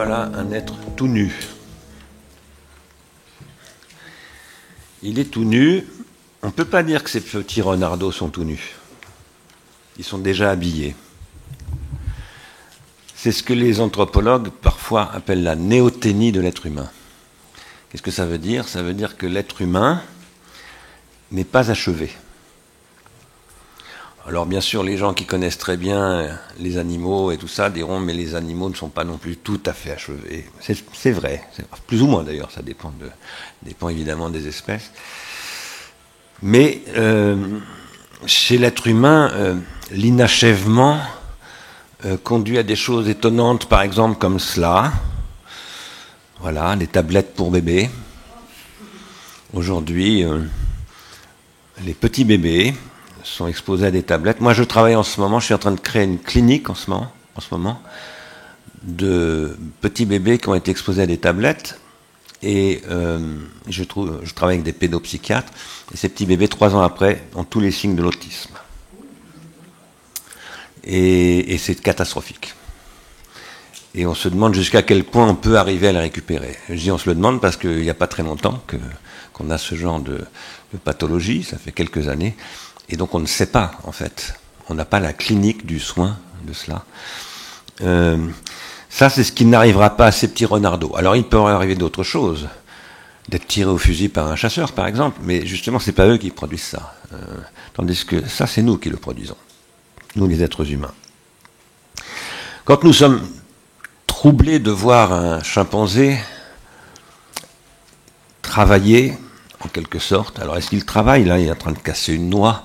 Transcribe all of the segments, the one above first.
voilà un être tout nu. Il est tout nu. On ne peut pas dire que ces petits renardeaux sont tout nus. Ils sont déjà habillés. C'est ce que les anthropologues parfois appellent la néoténie de l'être humain. Qu'est-ce que ça veut dire? Ça veut dire que l'être humain n'est pas achevé. Alors bien sûr, les gens qui connaissent très bien les animaux et tout ça diront mais les animaux ne sont pas non plus tout à fait achevés. C'est vrai, plus ou moins d'ailleurs, ça dépend évidemment des espèces. Mais chez l'être humain, l'inachèvement conduit à des choses étonnantes, par exemple comme cela. Voilà, des tablettes pour bébés. Aujourd'hui, les petits bébés sont exposés à des tablettes. Moi, je travaille en ce moment, je suis en train de créer une clinique en ce moment, de petits bébés qui ont été exposés à des tablettes. Et je travaille avec des pédopsychiatres. Et ces petits bébés, 3 ans après, ont tous les signes de l'autisme. Et c'est catastrophique. Et on se demande jusqu'à quel point on peut arriver à les récupérer. Je dis on se le demande parce qu'il n'y a pas très longtemps qu'on a ce genre de pathologie, ça fait quelques années. Et donc on ne sait pas, en fait. On n'a pas la clinique du soin de cela. Ça, c'est ce qui n'arrivera pas à ces petits renardeaux. Alors il peut arriver d'autres choses. D'être tiré au fusil par un chasseur, par exemple. Mais justement, c'est pas eux qui produisent ça. Tandis que ça, c'est nous qui le produisons. Nous, les êtres humains. Quand nous sommes troublés de voir un chimpanzé travailler, en quelque sorte. Alors, est-ce qu'il travaille? Là, il est en train de casser une noix.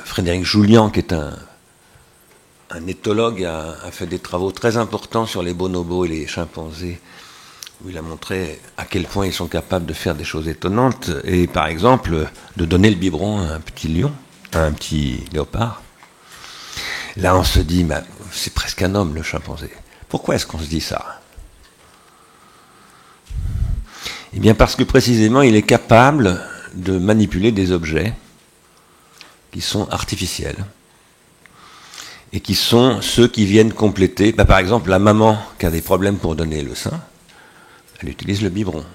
Frédéric Julian, qui est un éthologue, a fait des travaux très importants sur les bonobos et les chimpanzés, où il a montré à quel point ils sont capables de faire des choses étonnantes, et par exemple, de donner le biberon à un petit lion, à un petit léopard. Là, on se dit, bah, c'est presque un homme, le chimpanzé. Pourquoi est-ce qu'on se dit ça? Eh bien, parce que précisément, il est capable de manipuler des objets qui sont artificiels et qui sont ceux qui viennent compléter. Bah, par exemple, la maman qui a des problèmes pour donner le sein, elle utilise le biberon.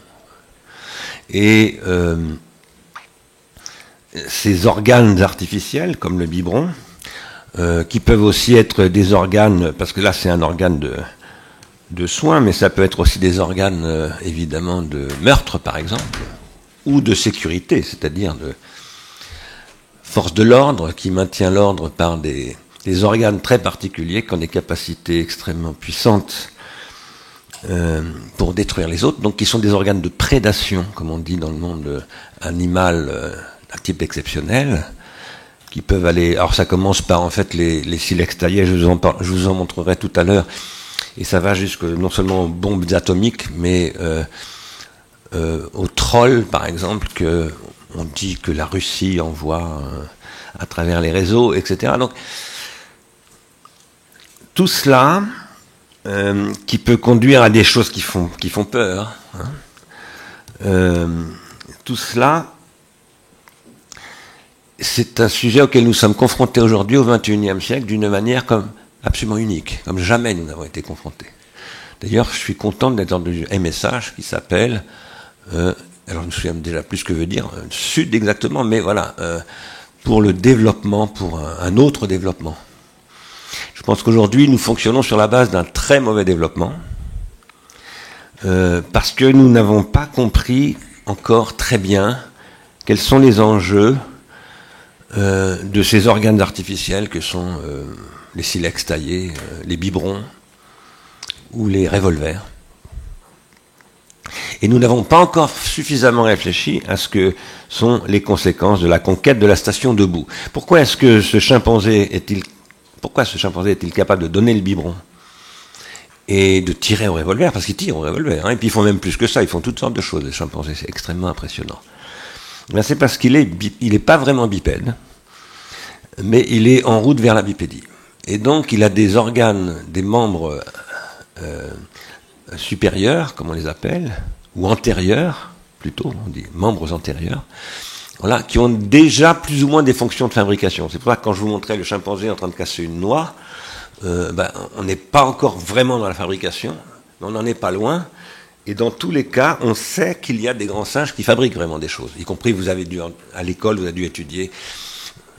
Et ces organes artificiels, comme le biberon, qui peuvent aussi être des organes, parce que là c'est un organe de soins, mais ça peut être aussi des organes évidemment de meurtre par exemple, ou de sécurité, c'est-à-dire de force de l'ordre qui maintient l'ordre par des organes très particuliers qui ont des capacités extrêmement puissantes pour détruire les autres, donc qui sont des organes de prédation, comme on dit dans le monde animal d'un type exceptionnel, qui peuvent aller... Alors ça commence par en fait les silex taillés, je vous en montrerai tout à l'heure, et ça va jusque non seulement aux bombes atomiques, mais aux trolls par exemple, que on dit que la Russie envoie à travers les réseaux, etc. Donc tout cela qui peut conduire à des choses qui font peur, hein. Tout cela, c'est un sujet auquel nous sommes confrontés aujourd'hui au XXIe siècle d'une manière comme absolument unique, comme jamais nous n'avons été confrontés. D'ailleurs, je suis content d'être dans un message qui s'appelle, alors je me souviens déjà plus ce que veut dire, Sud exactement, mais voilà, pour le développement, pour un autre développement. Je pense qu'aujourd'hui, nous fonctionnons sur la base d'un très mauvais développement, parce que nous n'avons pas compris encore très bien quels sont les enjeux de ces organes artificiels que sont les silex taillés, les biberons ou les revolvers. Et nous n'avons pas encore suffisamment réfléchi à ce que sont les conséquences de la conquête de la station debout. Pourquoi ce chimpanzé est-il capable de donner le biberon et de tirer au revolver? Parce qu'ils tirent au revolver, hein, et puis ils font même plus que ça, ils font toutes sortes de choses, les chimpanzés, c'est extrêmement impressionnant. Ben c'est parce qu'il est pas vraiment bipède, mais il est en route vers la bipédie. Et donc il a des organes, des membres supérieurs, comme on les appelle, ou antérieurs, plutôt, on dit membres antérieurs, voilà, qui ont déjà plus ou moins des fonctions de fabrication. C'est pour ça que quand je vous montrais le chimpanzé en train de casser une noix, on n'est pas encore vraiment dans la fabrication, mais on n'en est pas loin. Et dans tous les cas, on sait qu'il y a des grands singes qui fabriquent vraiment des choses. Y compris, vous avez dû, à l'école, vous avez dû étudier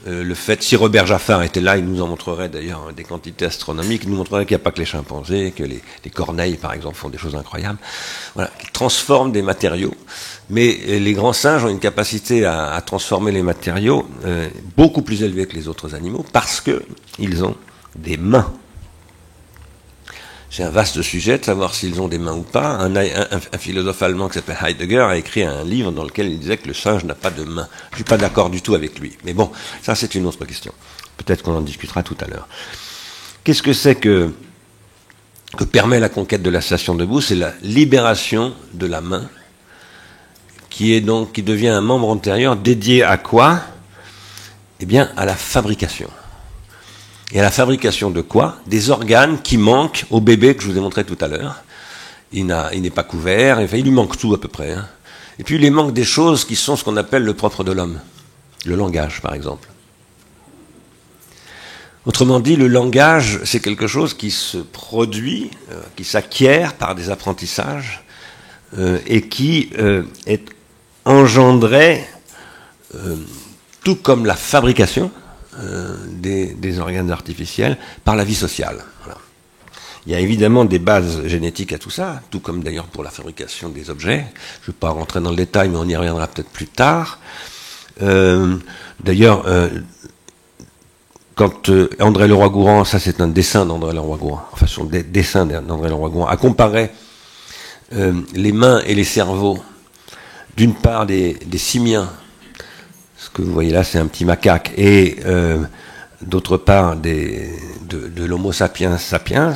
le fait, si Robert Jaffard était là, il nous en montrerait d'ailleurs des quantités astronomiques, il nous montrerait qu'il n'y a pas que les chimpanzés, que les corneilles, par exemple, font des choses incroyables. Voilà, qui transforment des matériaux. Mais les grands singes ont une capacité à transformer les matériaux beaucoup plus élevée que les autres animaux, parce qu'ils ont des mains. C'est un vaste sujet de savoir s'ils ont des mains ou pas. Un philosophe allemand qui s'appelle Heidegger a écrit un livre dans lequel il disait que le singe n'a pas de mains. Je ne suis pas d'accord du tout avec lui. Mais bon, ça c'est une autre question. Peut-être qu'on en discutera tout à l'heure. Qu'est-ce que c'est que permet la conquête de la station debout? C'est la libération de la main, qui devient un membre antérieur dédié à quoi? Eh bien, à la fabrication. Et à la fabrication de quoi? Des organes qui manquent au bébé que je vous ai montré tout à l'heure. Il n'est pas couvert, enfin, il lui manque tout à peu près. Hein. Et puis il lui manque des choses qui sont ce qu'on appelle le propre de l'homme. Le langage, par exemple. Autrement dit, le langage, c'est quelque chose qui se produit, qui s'acquiert par des apprentissages, et qui est engendré, tout comme la fabrication, des organes artificiels par la vie sociale. Voilà. Il y a évidemment des bases génétiques à tout ça, tout comme d'ailleurs pour la fabrication des objets. Je ne vais pas rentrer dans le détail, mais on y reviendra peut-être plus tard. D'ailleurs, quand André Leroi-Gourhan, ça c'est un dessin d'André Leroi-Gourhan, enfin son dessin d'André Leroi-Gourhan, a comparé les mains et les cerveaux, d'une part des simiens. Ce que vous voyez là, c'est un petit macaque. Et d'autre part, de l'Homo sapiens sapiens.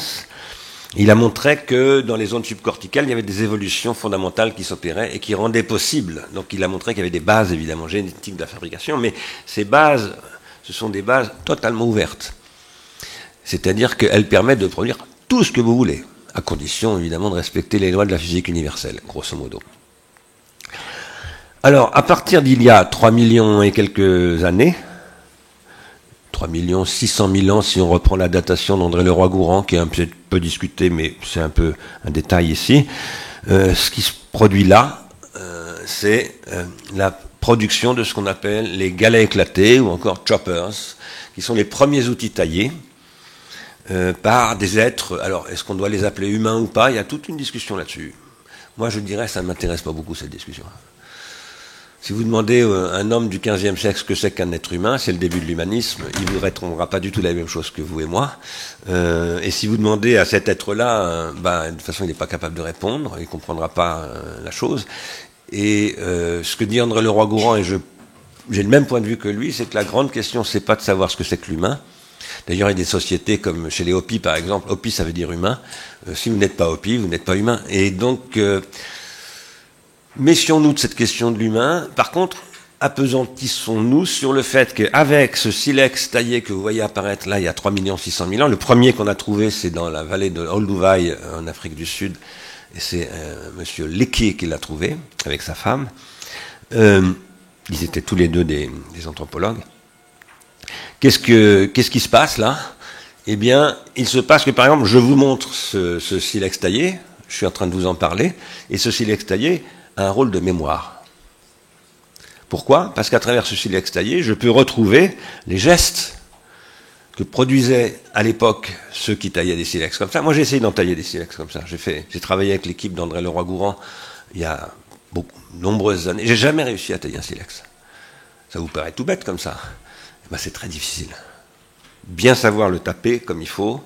Il a montré que dans les zones subcorticales, il y avait des évolutions fondamentales qui s'opéraient et qui rendaient possible. Donc il a montré qu'il y avait des bases, évidemment, génétiques de la fabrication, mais ces bases, ce sont des bases totalement ouvertes. C'est-à-dire qu'elles permettent de produire tout ce que vous voulez, à condition, évidemment, de respecter les lois de la physique universelle, grosso modo. Alors, à partir d'il y a 3 millions et quelques années, 3 600 000 ans si on reprend la datation d'André Leroi-Gourhan, qui est un peu discutée, mais c'est un peu un détail ici, ce qui se produit là, c'est la production de ce qu'on appelle les galets éclatés, ou encore choppers, qui sont les premiers outils taillés par des êtres. Alors, est-ce qu'on doit les appeler humains ou pas? Il y a toute une discussion là-dessus. Moi, je dirais, ça ne m'intéresse pas beaucoup, cette discussion. Si vous demandez à un homme du XVe siècle ce que c'est qu'un être humain, c'est le début de l'humanisme, il ne vous répondra pas du tout la même chose que vous et moi. Et si vous demandez à cet être-là, de toute façon, il n'est pas capable de répondre, il ne comprendra pas la chose. Et ce que dit André Leroi-Gourhan, et j'ai le même point de vue que lui, c'est que la grande question, c'est pas de savoir ce que c'est que l'humain. D'ailleurs, il y a des sociétés comme chez les Hopis, par exemple. Hopi, ça veut dire humain. Si vous n'êtes pas Hopi, vous n'êtes pas humain. Et donc... méfions-nous de cette question de l'humain. Par contre, appesantissons-nous sur le fait qu'avec ce silex taillé que vous voyez apparaître là il y a 3 600 000 ans, le premier qu'on a trouvé c'est dans la vallée de Olduvai en Afrique du Sud, et c'est monsieur Lecky qui l'a trouvé avec sa femme. Ils étaient tous les deux des anthropologues. Qu'est-ce qui se passe là? Eh bien, il se passe que par exemple, je vous montre ce silex taillé, je suis en train de vous en parler, et ce silex taillé a un rôle de mémoire. Pourquoi? Parce qu'à travers ce silex taillé, je peux retrouver les gestes que produisaient à l'époque ceux qui taillaient des silex comme ça. Moi, j'ai essayé d'en tailler des silex comme ça. J'ai travaillé avec l'équipe d'André Leroi-Gourhan il y a de nombreuses années. J'ai jamais réussi à tailler un silex. Ça vous paraît tout bête comme ça? C'est très difficile. Bien savoir le taper comme il faut.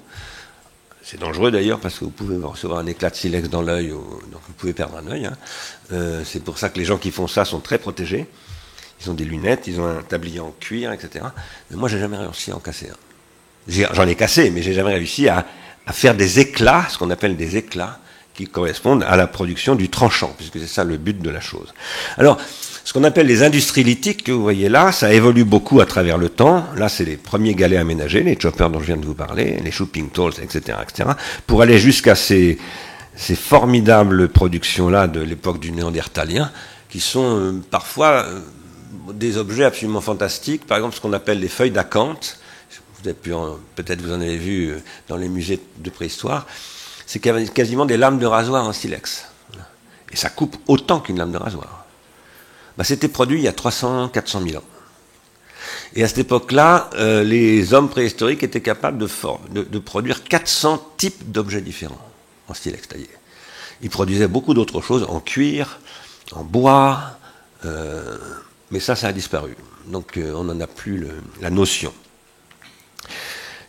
C'est dangereux d'ailleurs parce que vous pouvez recevoir un éclat de silex dans l'œil, donc vous pouvez perdre un œil. Hein. C'est pour ça que les gens qui font ça sont très protégés. Ils ont des lunettes, ils ont un tablier en cuir, etc. Mais moi, j'ai jamais réussi à en casser un. J'en ai cassé, mais j'ai jamais réussi à faire des éclats, ce qu'on appelle des éclats, qui correspondent à la production du tranchant, puisque c'est ça le but de la chose. Alors, ce qu'on appelle les industries lithiques que vous voyez là, ça évolue beaucoup à travers le temps. Là, c'est les premiers galets aménagés, les choppers dont je viens de vous parler, les shopping tools, etc., pour aller jusqu'à ces formidables productions-là de l'époque du néandertalien, qui sont parfois des objets absolument fantastiques. Par exemple, ce qu'on appelle les feuilles d'acanthe. peut-être vous en avez vu dans les musées de préhistoire, c'est qu'il y avait quasiment des lames de rasoir en silex. Et ça coupe autant qu'une lame de rasoir. Ben, c'était produit il y a 300-400 000 ans. Et à cette époque-là, les hommes préhistoriques étaient capables de produire 400 types d'objets différents en silex taillé. Ils produisaient beaucoup d'autres choses en cuir, en bois, mais ça a disparu. Donc on n'en a plus la notion.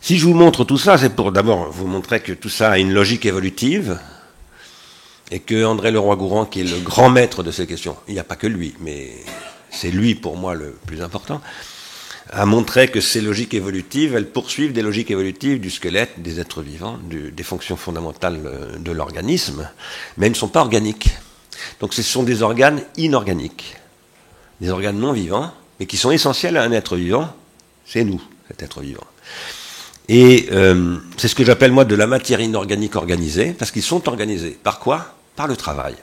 Si je vous montre tout ça, c'est pour d'abord vous montrer que tout ça a une logique évolutive, et que André Leroi-Gourhan, qui est le grand maître de ces questions, il n'y a pas que lui, mais c'est lui pour moi le plus important, a montré que ces logiques évolutives, elles poursuivent des logiques évolutives du squelette, des êtres vivants, des fonctions fondamentales de l'organisme, mais elles ne sont pas organiques. Donc ce sont des organes inorganiques, des organes non vivants, mais qui sont essentiels à un être vivant, c'est nous, cet être vivant. Et c'est ce que j'appelle moi de la matière inorganique organisée, parce qu'ils sont organisés. Par quoi? Par le travail.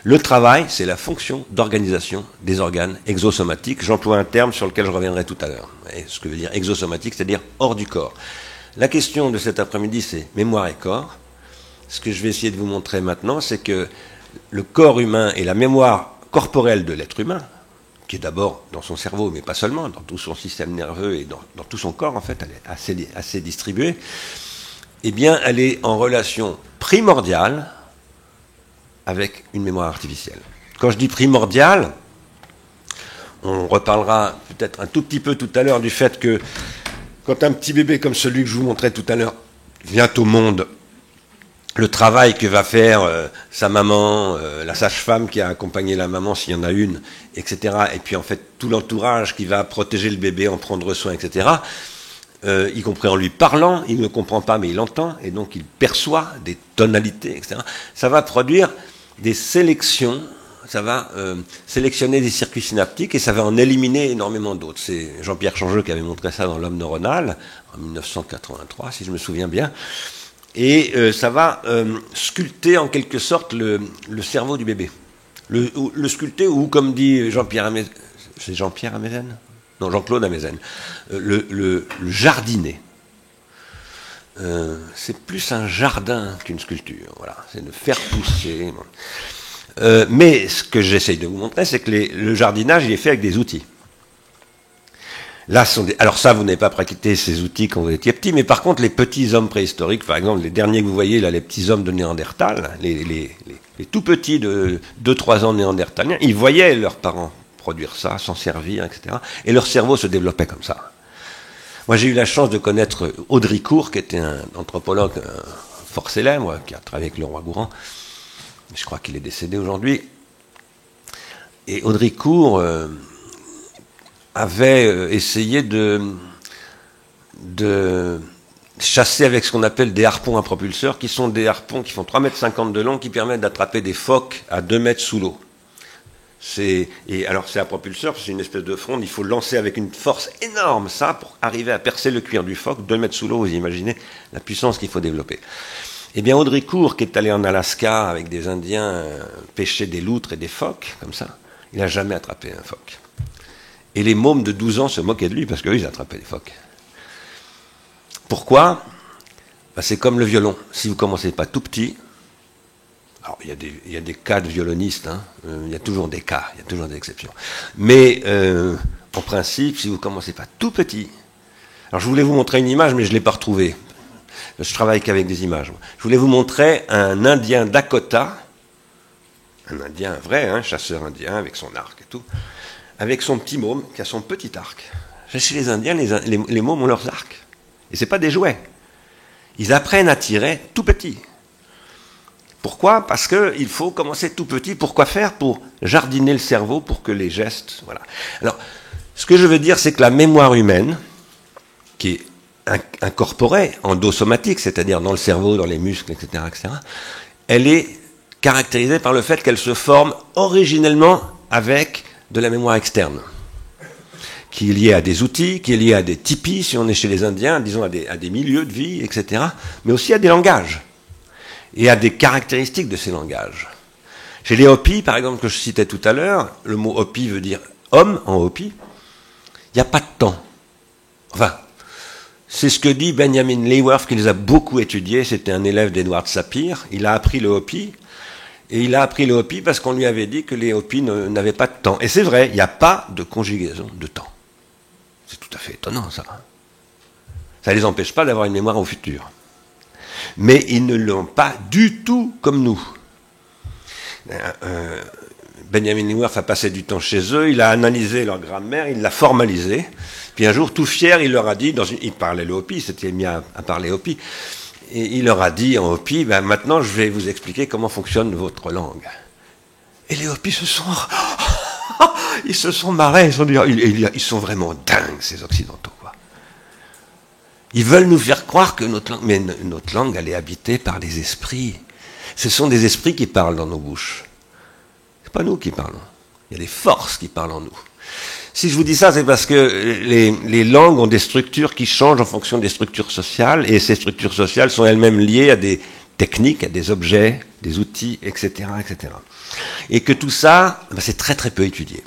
Le travail, c'est la fonction d'organisation des organes exosomatiques. J'emploie un terme sur lequel je reviendrai tout à l'heure. Et ce que veut dire exosomatique, c'est-à-dire hors du corps. La question de cet après-midi, c'est mémoire et corps. Ce que je vais essayer de vous montrer maintenant, c'est que le corps humain et la mémoire corporelle de l'être humain, qui est d'abord dans son cerveau, mais pas seulement, dans tout son système nerveux et dans tout son corps, en fait, elle est assez distribuée, eh bien, elle est en relation primordiale avec une mémoire artificielle. Quand je dis primordiale, on reparlera peut-être un tout petit peu tout à l'heure du fait que quand un petit bébé comme celui que je vous montrais tout à l'heure vient au monde, le travail que va faire sa maman, la sage-femme qui a accompagné la maman s'il y en a une, etc., et puis en fait tout l'entourage qui va protéger le bébé, en prendre soin, etc., y compris en lui parlant, il ne comprend pas mais il entend, et donc il perçoit des tonalités, etc., ça va produire des sélections, ça va sélectionner des circuits synaptiques et ça va en éliminer énormément d'autres. C'est Jean-Pierre Changeux qui avait montré ça dans L'homme neuronal, en 1983, si je me souviens bien. Et ça va sculpter en quelque sorte le cerveau du bébé. Le sculpter, ou comme dit Jean-Pierre Amezen, c'est Jean-Pierre Amezen ? Non, Jean-Claude Amezen. Le jardiner. C'est plus un jardin qu'une sculpture. Voilà, c'est de faire pousser. Mais ce que j'essaye de vous montrer, c'est que le jardinage, il est fait avec des outils. Là, alors ça, vous n'avez pas pratiqué ces outils quand vous étiez petit, mais par contre, les petits hommes préhistoriques, par exemple, les derniers que vous voyez, là, les petits hommes de Néandertal, les tout petits de 2-3 ans néandertaliens, ils voyaient leurs parents produire ça, s'en servir, etc. Et leur cerveau se développait comme ça. Moi, j'ai eu la chance de connaître Audricourt, qui était un anthropologue fort célèbre, qui a travaillé avec Leroi-Gourhan. Je crois qu'il est décédé aujourd'hui. Et Audricourt avait essayé de chasser avec ce qu'on appelle des harpons à propulseurs, qui sont des harpons qui font 3,50 m de long, qui permettent d'attraper des phoques à 2 mètres sous l'eau. Et alors c'est un propulseur, c'est une espèce de fronde, il faut le lancer avec une force énorme, ça, pour arriver à percer le cuir du phoque, 2 mètres sous l'eau, vous imaginez la puissance qu'il faut développer. Eh bien, Audricourt, qui est allé en Alaska avec des Indiens pêcher des loutres et des phoques, comme ça, il n'a jamais attrapé un phoque. Et les mômes de 12 ans se moquaient de lui, parce qu'eux, ils attrapaient des phoques. Pourquoi? Ben, c'est comme le violon. Si vous ne commencez pas tout petit, alors il y a des cas de violonistes, hein, il y a toujours des cas, il y a toujours des exceptions. Mais en principe, si vous ne commencez pas tout petit, alors je voulais vous montrer une image, mais je ne l'ai pas retrouvée. Je travaille qu'avec des images. Je voulais vous montrer un Indien Dakota, un Indien vrai, un chasseur indien avec son arc et tout, avec son petit môme qui a son petit arc. Chez les Indiens, les mômes ont leurs arcs. Et ce n'est pas des jouets. Ils apprennent à tirer tout petit. Pourquoi? Parce qu'il faut commencer tout petit. Pourquoi faire? Pour jardiner le cerveau, pour que les gestes... Voilà. Alors, ce que je veux dire, c'est que la mémoire humaine, qui est incorporée, endosomatique, c'est-à-dire dans le cerveau, dans les muscles, etc., elle est caractérisée par le fait qu'elle se forme originellement avec de la mémoire externe, qui est liée à des outils, qui est liée à des tipis, si on est chez les Indiens, disons à des milieux de vie, etc., mais aussi à des langages, et à des caractéristiques de ces langages. Chez les Hopis, par exemple, que je citais tout à l'heure, le mot Hopi veut dire homme en Hopi, il n'y a pas de temps. Enfin, C'est ce que dit Benjamin Leyworth, qui les a beaucoup étudiés. C'était un élève d'Edward Sapir. Il a appris le Hopi. Et il a appris le Hopi parce qu'on lui avait dit que les Hopis n'avaient pas de temps. Et c'est vrai, il n'y a pas de conjugaison de temps. C'est tout à fait étonnant, ça. Ça ne les empêche pas d'avoir une mémoire au futur. Mais ils ne l'ont pas du tout comme nous. Benjamin Leyworth a passé du temps chez eux, il a analysé leur grammaire, il l'a formalisé. Puis un jour, tout fier, il leur a dit, il parlait le Hopi, il s'était mis à parler Hopi, et il leur a dit en Hopi, ben maintenant je vais vous expliquer comment fonctionne votre langue. Et les Hopis ils se sont marrés, ils sont vraiment dingues, ces Occidentaux, quoi. Ils veulent nous faire croire que notre langue, mais notre langue, elle est habitée par les esprits. Ce sont des esprits qui parlent dans nos bouches. C'est pas nous qui parlons. Il y a des forces qui parlent en nous. Si je vous dis ça, c'est parce que les langues ont des structures qui changent en fonction des structures sociales, et ces structures sociales sont elles-mêmes liées à des techniques, à des objets, des outils, etc., etc. Et que tout ça, ben, c'est très très peu étudié.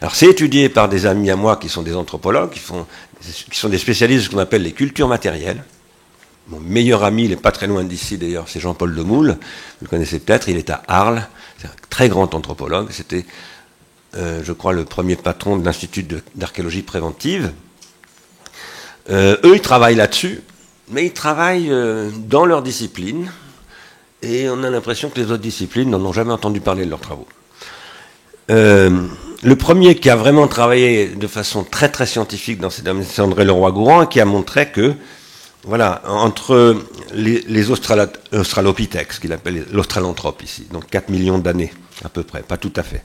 Alors c'est étudié par des amis à moi qui sont des anthropologues, qui sont des spécialistes de ce qu'on appelle les cultures matérielles. Mon meilleur ami, il n'est pas très loin d'ici d'ailleurs, c'est Jean-Paul Demoule, vous le connaissez peut-être, il est à Arles, c'est un très grand anthropologue, c'était, je crois, le premier patron de l'Institut d'archéologie préventive. Eux, ils travaillent là-dessus, mais ils travaillent dans leur discipline, et on a l'impression que les autres disciplines n'en ont jamais entendu parler de leurs travaux. Le premier qui a vraiment travaillé de façon très très scientifique dans ces domaines, c'est André Leroi-Gourhan, qui a montré que, voilà, entre les Australopithèques, ce qu'il appelle l'Australanthrope ici, donc 4 millions d'années à peu près, pas tout à fait,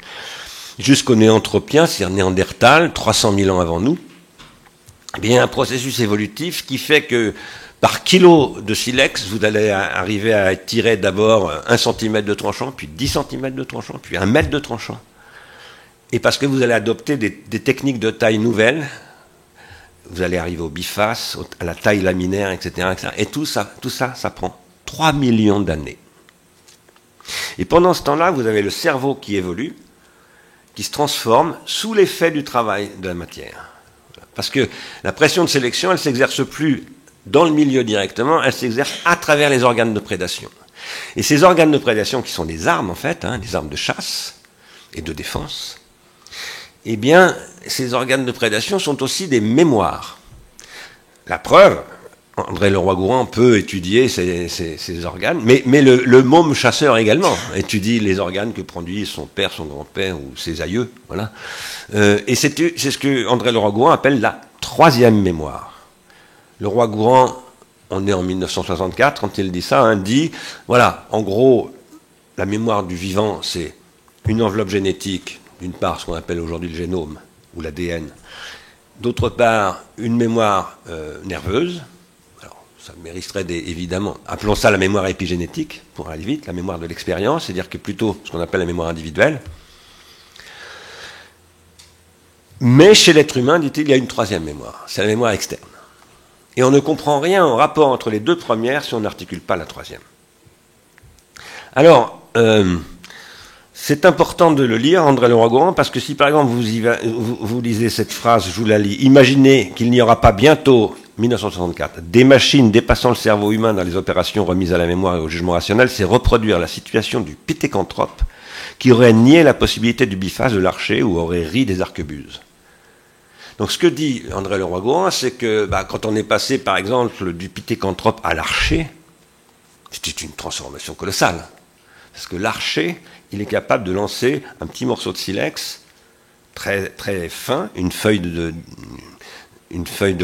jusqu'aux Néanthropiens, c'est-à-dire Néandertal, 300 000 ans avant nous, eh bien un processus évolutif qui fait que par kilo de silex, vous allez arriver à tirer d'abord 1 cm de tranchant, puis 10 cm de tranchant, puis 1 mètre de tranchant. Et parce que vous allez adopter des techniques de taille nouvelles, vous allez arriver au biface, à la taille laminaire, etc., etc. Et tout ça, ça prend 3 millions d'années. Et pendant ce temps-là, vous avez le cerveau qui évolue, qui se transforme sous l'effet du travail de la matière. Parce que la pression de sélection, elle ne s'exerce plus dans le milieu directement, elle s'exerce à travers les organes de prédation. Et ces organes de prédation, qui sont des armes en fait, des armes de chasse et de défense, eh bien, ces organes de prédation sont aussi des mémoires. La preuve, André Leroi-Gourhan peut étudier ces organes, mais le môme chasseur également étudie les organes que produit son père, son grand-père ou ses aïeux. Voilà. Et c'est ce que André Leroi-Gourhan appelle la troisième mémoire. Leroi-Gourhan, on est en 1964, quand il dit ça, dit, voilà, en gros, la mémoire du vivant, c'est une enveloppe génétique, d'une part, ce qu'on appelle aujourd'hui le génome, ou l'ADN. D'autre part, une mémoire nerveuse. Alors, ça mériterait évidemment, appelons ça la mémoire épigénétique, pour aller vite, la mémoire de l'expérience, c'est-à-dire que plutôt ce qu'on appelle la mémoire individuelle. Mais chez l'être humain, dit-il, il y a une troisième mémoire, c'est la mémoire externe. Et on ne comprend rien en rapport entre les deux premières si on n'articule pas la troisième. Alors, c'est important de le lire, André Leroi-Gourhan, parce que si par exemple vous lisez cette phrase, je vous la lis, imaginez qu'il n'y aura pas bientôt, 1964, des machines dépassant le cerveau humain dans les opérations remises à la mémoire et au jugement rationnel, c'est reproduire la situation du pithécanthrope qui aurait nié la possibilité du biface de l'archer ou aurait ri des arquebuses. Donc ce que dit André Leroi-Gourhan, c'est que quand on est passé par exemple du pithécanthrope à l'archer, c'était une transformation colossale. Parce que l'archer, il est capable de lancer un petit morceau de silex très, très fin, une feuille de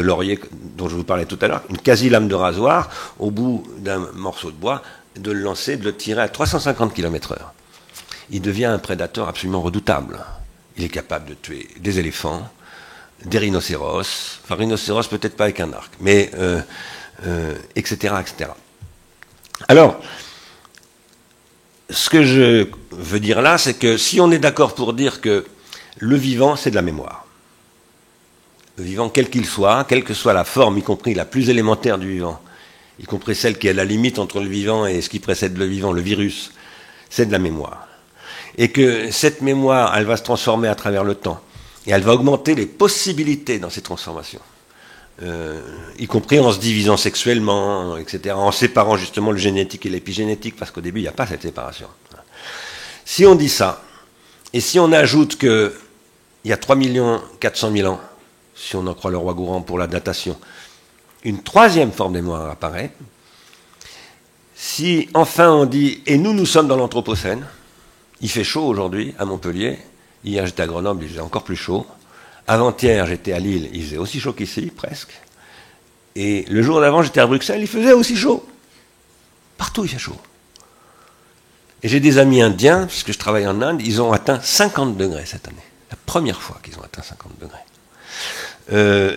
laurier dont je vous parlais tout à l'heure, une quasi-lame de rasoir au bout d'un morceau de bois, de le lancer, de le tirer à 350 km/h. Il devient un prédateur absolument redoutable. Il est capable de tuer des éléphants, des rhinocéros, enfin rhinocéros peut-être pas avec un arc, mais etc., etc. Alors, ce que je veux dire là, c'est que si on est d'accord pour dire que le vivant, c'est de la mémoire, le vivant, quel qu'il soit, quelle que soit la forme, y compris la plus élémentaire du vivant, y compris celle qui est à la limite entre le vivant et ce qui précède le vivant, le virus, c'est de la mémoire. Et que cette mémoire, elle va se transformer à travers le temps, et elle va augmenter les possibilités dans ces transformations. y compris en se divisant sexuellement, etc., en séparant justement le génétique et l'épigénétique, parce qu'au début, il n'y a pas cette séparation. Si on dit ça, et si on ajoute qu'il y a 3 400 000 ans, si on en croit le roi Gourand pour la datation, une troisième forme de mémoire apparaît. Si enfin on dit, et nous sommes dans l'Anthropocène, il fait chaud aujourd'hui à Montpellier, hier j'étais à Grenoble, il faisait encore plus chaud, avant-hier j'étais à Lille, il faisait aussi chaud qu'ici, presque, et le jour d'avant j'étais à Bruxelles, il faisait aussi chaud. Partout il fait chaud. Et j'ai des amis indiens, puisque je travaille en Inde, ils ont atteint 50 degrés cette année. La première fois qu'ils ont atteint 50 degrés.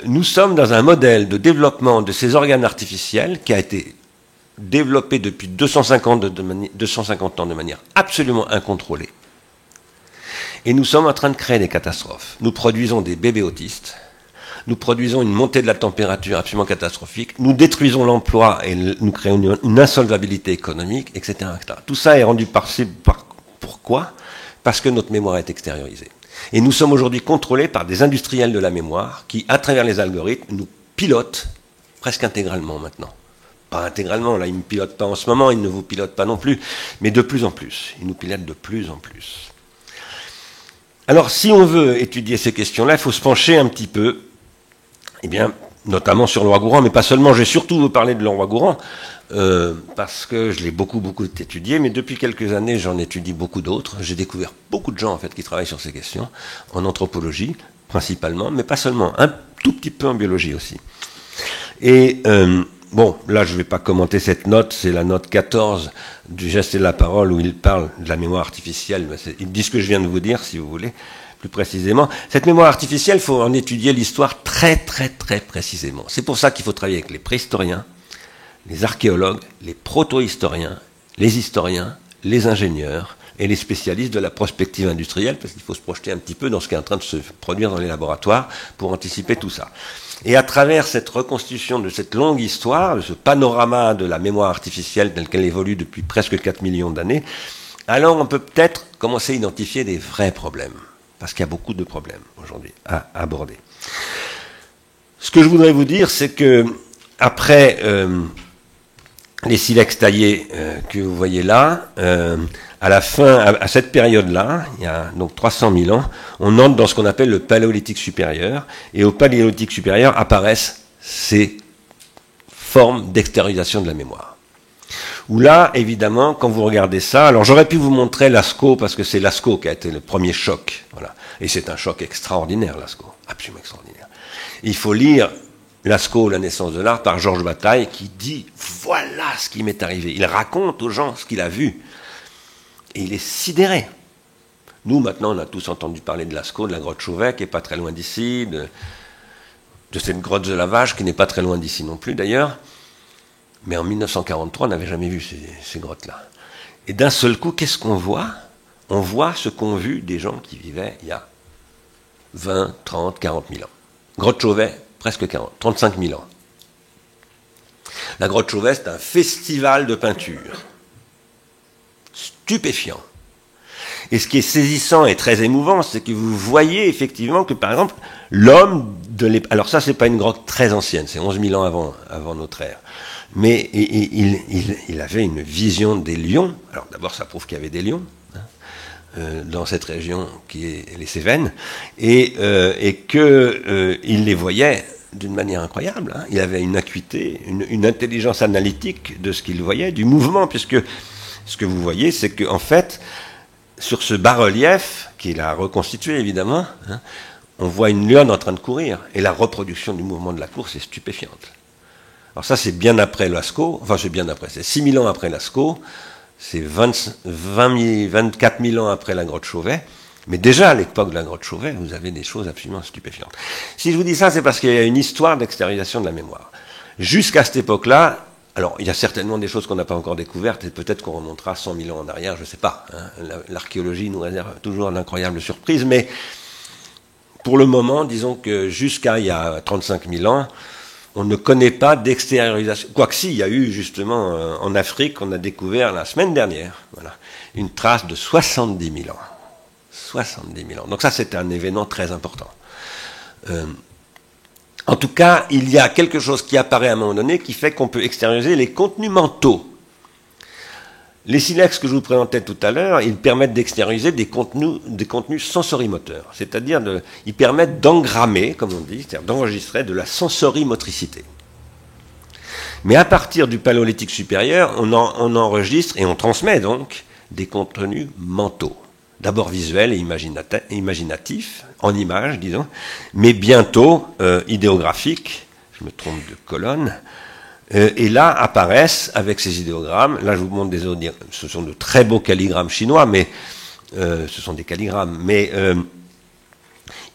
Nous sommes dans un modèle de développement de ces organes artificiels qui a été développé depuis 250 ans de manière absolument incontrôlée. Et nous sommes en train de créer des catastrophes. Nous produisons des bébés autistes, nous produisons une montée de la température absolument catastrophique, nous détruisons l'emploi et nous créons une insolvabilité économique, etc., etc. Tout ça est rendu possible pourquoi ? Parce que notre mémoire est extériorisée. Et nous sommes aujourd'hui contrôlés par des industriels de la mémoire qui, à travers les algorithmes, nous pilotent presque intégralement maintenant. Pas intégralement, là, ils ne me pilotent pas en ce moment, ils ne vous pilotent pas non plus, mais de plus en plus. Ils nous pilotent de plus en plus. Alors, si on veut étudier ces questions-là, il faut se pencher un petit peu, eh bien, notamment sur le roi Gourand, mais pas seulement. Je vais surtout vous parler de le roi Gourand, parce que je l'ai beaucoup étudié, mais depuis quelques années, j'en étudie beaucoup d'autres. J'ai découvert beaucoup de gens, en fait, qui travaillent sur ces questions, en anthropologie, principalement, mais pas seulement, un tout petit peu en biologie aussi. Et, bon, là, je ne vais pas commenter cette note, c'est la note 14 du geste et de la parole, où il parle de la mémoire artificielle. Il dit ce que je viens de vous dire, si vous voulez, plus précisément. Cette mémoire artificielle, il faut en étudier l'histoire très précisément. C'est pour ça qu'il faut travailler avec les préhistoriens, les archéologues, les proto-historiens, les historiens, les ingénieurs et les spécialistes de la prospective industrielle, parce qu'il faut se projeter un petit peu dans ce qui est en train de se produire dans les laboratoires pour anticiper tout ça. Et à travers cette reconstitution de cette longue histoire, de ce panorama de la mémoire artificielle telle qu'elle évolue depuis presque 4 millions d'années, alors on peut peut-être commencer à identifier des vrais problèmes. Parce qu'il y a beaucoup de problèmes aujourd'hui à aborder. Ce que je voudrais vous dire, c'est que après les silex taillés que vous voyez là, à la fin, à cette période-là, il y a donc 300 000 ans, on entre dans ce qu'on appelle le paléolithique supérieur, et au paléolithique supérieur apparaissent ces formes d'extériorisation de la mémoire. Où là, évidemment, quand vous regardez ça, alors j'aurais pu vous montrer Lascaux, parce que c'est Lascaux qui a été le premier choc. Voilà. Et c'est un choc extraordinaire, Lascaux. Absolument extraordinaire. Il faut lire Lascaux, La naissance de l'art, par Georges Bataille, qui dit, voilà ce qui m'est arrivé. Il raconte aux gens ce qu'il a vu. Et il est sidéré. Nous, maintenant, on a tous entendu parler de Lascaux, de la grotte Chauvet, qui n'est pas très loin d'ici, de cette grotte de la Vache, qui n'est pas très loin d'ici non plus, d'ailleurs. Mais en 1943, on n'avait jamais vu ces grottes-là. Et d'un seul coup, qu'est-ce qu'on voit ? On voit ce qu'ont vu des gens qui vivaient il y a 20, 30, 40 000 ans. Grotte Chauvet, presque 35 000 ans. La grotte Chauvet, c'est un festival de peinture. Stupéfiant. Et ce qui est saisissant et très émouvant, c'est que vous voyez effectivement que, par exemple, l'homme de l'époque... Alors ça, c'est pas une grotte très ancienne, c'est 11 000 ans avant notre ère. Mais il avait une vision des lions. Alors d'abord, ça prouve qu'il y avait des lions dans cette région qui est les Cévennes, et qu'il les voyait d'une manière incroyable. Hein. Il avait une acuité, une intelligence analytique de ce qu'il voyait, du mouvement, puisque ce que vous voyez, c'est qu'en fait, sur ce bas-relief, qu'il a reconstitué évidemment, hein, on voit une lionne en train de courir, et la reproduction du mouvement de la course est stupéfiante. Alors ça, c'est bien après Lascaux, enfin c'est bien après, c'est 6 000 ans après Lascaux, c'est 24 000 ans après la grotte Chauvet, mais déjà à l'époque de la grotte Chauvet, vous avez des choses absolument stupéfiantes. Si je vous dis ça, c'est parce qu'il y a une histoire d'extériorisation de la mémoire. Jusqu'à cette époque-là, alors il y a certainement des choses qu'on n'a pas encore découvertes, et peut-être qu'on remontera 100 000 ans en arrière, je ne sais pas. Hein. L'archéologie nous réserve toujours d'incroyables surprises, mais pour le moment, disons que jusqu'à il y a 35 000 ans, on ne connaît pas d'extériorisation. Quoique si, il y a eu justement en Afrique, on a découvert la semaine dernière, voilà, une trace de 70 000 ans. 70 000 ans. Donc ça, c'était un événement très important. En tout cas, il y a quelque chose qui apparaît à un moment donné qui fait qu'on peut extérioriser les contenus mentaux. Les silex que je vous présentais tout à l'heure, ils permettent d'extérioriser des contenus sensorimoteurs. C'est-à-dire, ils permettent d'engrammer, comme on dit, c'est-à-dire d'enregistrer de la sensorimotricité. Mais à partir du paléolithique supérieur, on enregistre et on transmet donc des contenus mentaux. D'abord visuels et imaginatifs, en images, disons, mais bientôt idéographiques, je me trompe de colonne, et là apparaissent avec ces idéogrammes, là je vous montre ce sont de très beaux calligrammes chinois, mais ce sont des calligrammes, mais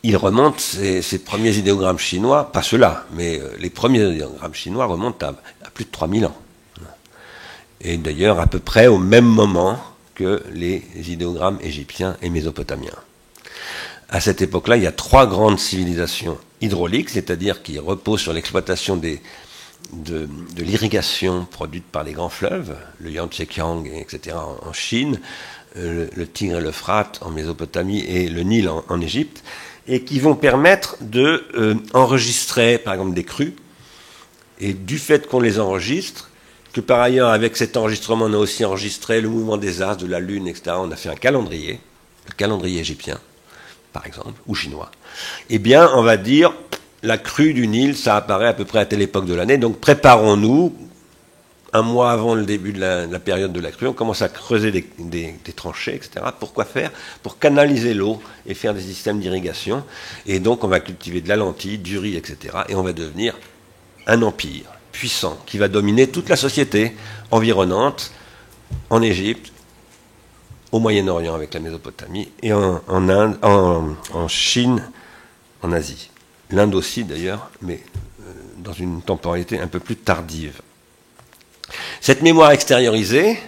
ils remontent, ces premiers idéogrammes chinois, pas ceux-là, mais les premiers idéogrammes chinois remontent à plus de 3000 ans. Et d'ailleurs à peu près au même moment que les idéogrammes égyptiens et mésopotamiens. À cette époque-là, il y a 3 grandes civilisations hydrauliques, c'est-à-dire qui reposent sur l'exploitation de l'irrigation produite par les grands fleuves, le Yangtze-Kiang, etc. en Chine, le Tigre et l'Euphrate en Mésopotamie et le Nil en Égypte, et qui vont permettre d'enregistrer, par exemple, des crues, et du fait qu'on les enregistre, que par ailleurs, avec cet enregistrement, on a aussi enregistré le mouvement des astres, de la Lune, etc. On a fait un calendrier, le calendrier égyptien, par exemple, ou chinois. Eh bien, on va dire, la crue du Nil, ça apparaît à peu près à telle époque de l'année, donc préparons-nous, un mois avant le début de la période de la crue, on commence à creuser des tranchées, etc. Pourquoi faire? Pour canaliser l'eau et faire des systèmes d'irrigation. Et donc, on va cultiver de la lentille, du riz, etc. Et on va devenir un empire puissant qui va dominer toute la société environnante en Égypte, au Moyen-Orient avec la Mésopotamie et en Inde, en Chine, en Asie. L'Inde aussi d'ailleurs, mais dans une temporalité un peu plus tardive. Cette mémoire extériorisée,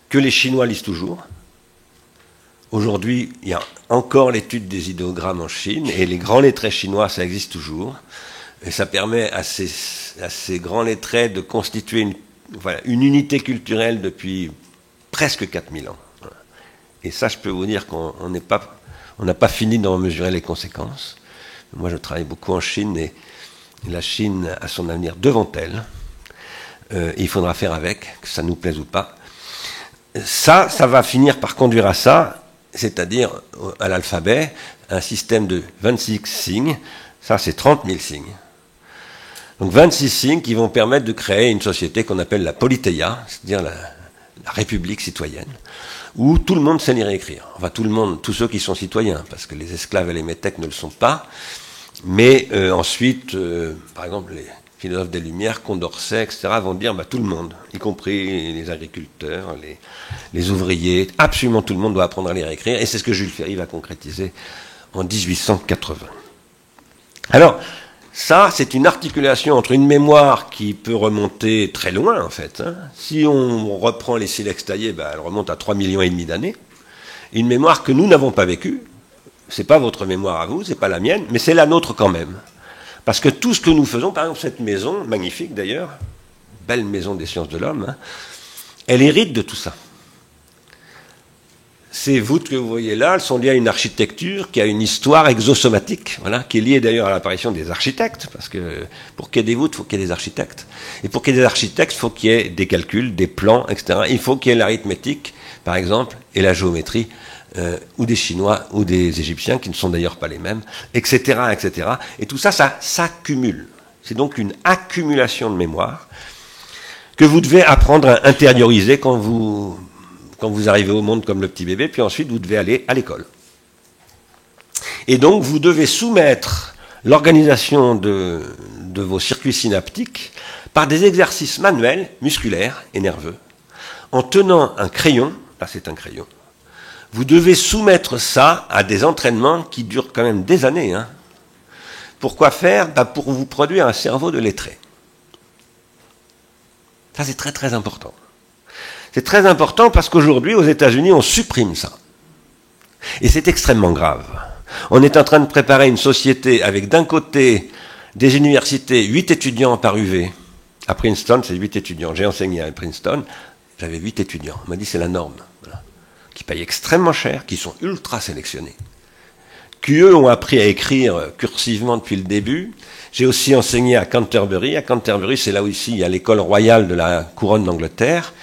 que les Chinois lisent toujours. Aujourd'hui, il y a encore l'étude des idéogrammes en Chine, et les grands lettrés chinois, ça existe toujours. Et ça permet à ces grands lettrés de constituer une unité culturelle depuis presque 4000 ans. Et ça, je peux vous dire qu'on n'a pas fini d'en mesurer les conséquences. Moi, je travaille beaucoup en Chine, et la Chine a son avenir devant elle. Il faudra faire avec, que ça nous plaise ou pas. Ça va finir par conduire à ça, c'est-à-dire à l'alphabet, un système de 26 signes. Ça, c'est 30 000 signes. Donc 26 signes qui vont permettre de créer une société qu'on appelle la Politeia, c'est-à-dire la République citoyenne, où tout le monde sait lire et écrire. Enfin, tout le monde, tous ceux qui sont citoyens, parce que les esclaves et les métèques ne le sont pas. Mais ensuite, par exemple, les philosophes des Lumières, Condorcet, etc., vont dire tout le monde, y compris les agriculteurs, les ouvriers, absolument tout le monde doit apprendre à lire et écrire. Et c'est ce que Jules Ferry va concrétiser en 1880. Alors, ça, c'est une articulation entre une mémoire qui peut remonter très loin, en fait. Si on reprend les silex taillés, elle remonte à 3,5 millions d'années. Une mémoire que nous n'avons pas vécue. C'est pas votre mémoire à vous, c'est pas la mienne, mais c'est la nôtre quand même. Parce que tout ce que nous faisons, par exemple cette maison, magnifique d'ailleurs, belle maison des sciences de l'homme, elle hérite de tout ça. Ces voûtes que vous voyez là, elles sont liées à une architecture qui a une histoire exosomatique, voilà, qui est liée d'ailleurs à l'apparition des architectes, parce que pour qu'il y ait des voûtes, il faut qu'il y ait des architectes. Et pour qu'il y ait des architectes, il faut qu'il y ait des calculs, des plans, etc. Il faut qu'il y ait l'arithmétique, par exemple, et la géométrie, ou des Chinois, ou des Égyptiens, qui ne sont d'ailleurs pas les mêmes, etc., etc. Et tout ça, ça s'accumule. C'est donc une accumulation de mémoire que vous devez apprendre à intérioriser quand vous arrivez au monde comme le petit bébé, puis ensuite vous devez aller à l'école. Et donc vous devez soumettre l'organisation de vos circuits synaptiques par des exercices manuels, musculaires et nerveux. En tenant un crayon, là c'est un crayon, vous devez soumettre ça à des entraînements qui durent quand même des années. Pourquoi faire? Pour vous produire un cerveau de lettré. Ça c'est très très important. C'est très important parce qu'aujourd'hui, aux États-Unis, on supprime ça. Et c'est extrêmement grave. On est en train de préparer une société avec d'un côté des universités, 8 étudiants par UV. À Princeton, c'est 8 étudiants. J'ai enseigné à Princeton, j'avais 8 étudiants. On m'a dit c'est la norme. Voilà. Qui payent extrêmement cher, qui sont ultra sélectionnés. qui eux ont appris à écrire cursivement depuis le début. J'ai aussi enseigné à Canterbury. À Canterbury, c'est là où ici il y a l'école royale de la couronne d'Angleterre.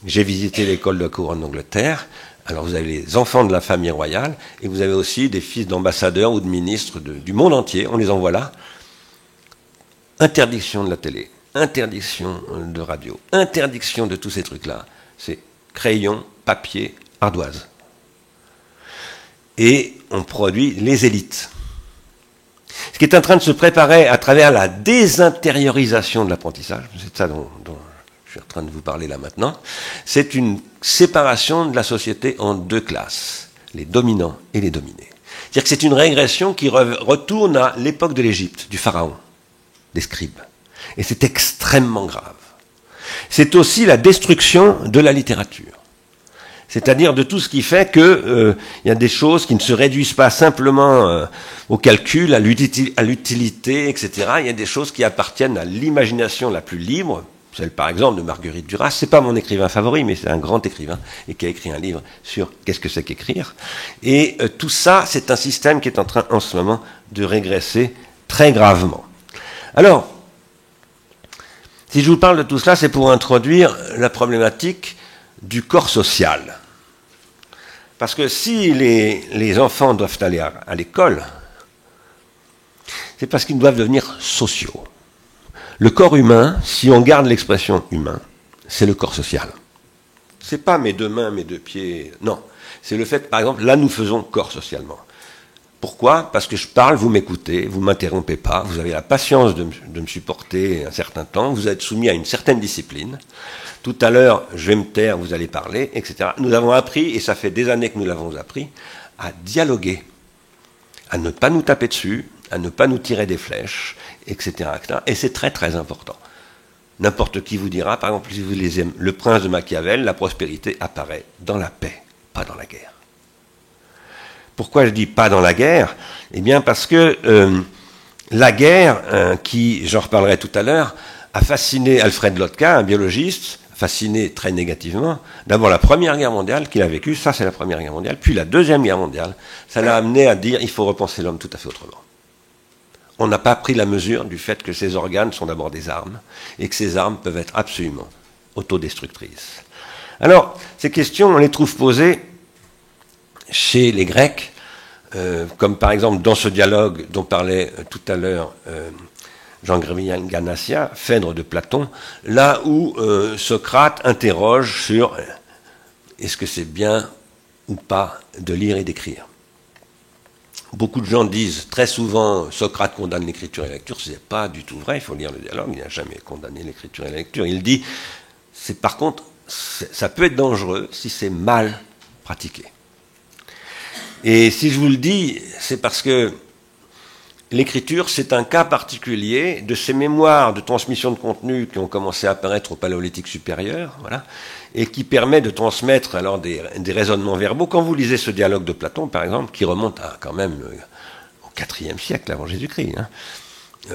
J'ai visité l'école de la couronne d'Angleterre. Alors vous avez les enfants de la famille royale et vous avez aussi des fils d'ambassadeurs ou de ministres du monde entier. On les envoie là. Interdiction de la télé, interdiction de radio, interdiction de tous ces trucs-là. C'est crayon, papier, ardoise. Et on produit les élites. Ce qui est en train de se préparer à travers la désintériorisation de l'apprentissage, c'est ça dont je suis en train de vous parler là maintenant, c'est une séparation de la société en deux classes, les dominants et les dominés. C'est-à-dire que c'est une régression qui retourne à l'époque de l'Égypte, du pharaon, des scribes. Et c'est extrêmement grave. C'est aussi la destruction de la littérature. C'est-à-dire de tout ce qui fait que y a des choses qui ne se réduisent pas simplement au calcul, à l'utilité, etc. Il y a des choses qui appartiennent à l'imagination la plus libre, celle par exemple de Marguerite Duras. C'est pas mon écrivain favori, mais c'est un grand écrivain et qui a écrit un livre sur qu'est-ce que c'est qu'écrire. Et tout ça, c'est un système qui est en train en ce moment de régresser très gravement. Alors, si je vous parle de tout cela, c'est pour introduire la problématique du corps social. Parce que si les enfants doivent aller à l'école, c'est parce qu'ils doivent devenir sociaux. Le corps humain, si on garde l'expression humain, c'est le corps social. C'est pas mes deux mains, mes deux pieds, non. C'est le fait, par exemple, là nous faisons corps socialement. Pourquoi ? Parce que je parle, vous m'écoutez, vous ne m'interrompez pas, vous avez la patience de me supporter un certain temps, vous êtes soumis à une certaine discipline. Tout à l'heure, je vais me taire, vous allez parler, etc. Nous avons appris, et ça fait des années que nous l'avons appris, à dialoguer, à ne pas nous taper dessus, à ne pas nous tirer des flèches, etc. etc. Et c'est très très important. N'importe qui vous dira, par exemple, si vous lisez Le Prince de Machiavel, la prospérité apparaît dans la paix, pas dans la guerre. Pourquoi je dis pas dans la guerre ? Eh bien parce que la guerre, qui, j'en reparlerai tout à l'heure, a fasciné Alfred Lotka, un biologiste, fasciné très négativement. D'abord la Première Guerre mondiale qu'il a vécue, ça c'est la Première Guerre mondiale, puis la Deuxième Guerre mondiale, ça l'a amené à dire il faut repenser l'homme tout à fait autrement. On n'a pas pris la mesure du fait que ces organes sont d'abord des armes, et que ces armes peuvent être absolument autodestructrices. Alors, ces questions, on les trouve posées chez les Grecs, comme par exemple dans ce dialogue dont parlait tout à l'heure Jean-Grémilien Ganassia, Phèdre de Platon, là où Socrate interroge sur est-ce que c'est bien ou pas de lire et d'écrire. Beaucoup de gens disent très souvent Socrate condamne l'écriture et la lecture, ce n'est pas du tout vrai, il faut lire le dialogue, il n'a jamais condamné l'écriture et la lecture. Il dit, par contre, ça peut être dangereux si c'est mal pratiqué. Et si je vous le dis, c'est parce que l'écriture, c'est un cas particulier de ces mémoires de transmission de contenu qui ont commencé à apparaître au Paléolithique supérieur, voilà, et qui permet de transmettre alors des raisonnements verbaux. Quand vous lisez ce dialogue de Platon, par exemple, qui remonte à, quand même au IVe siècle avant Jésus-Christ, hein,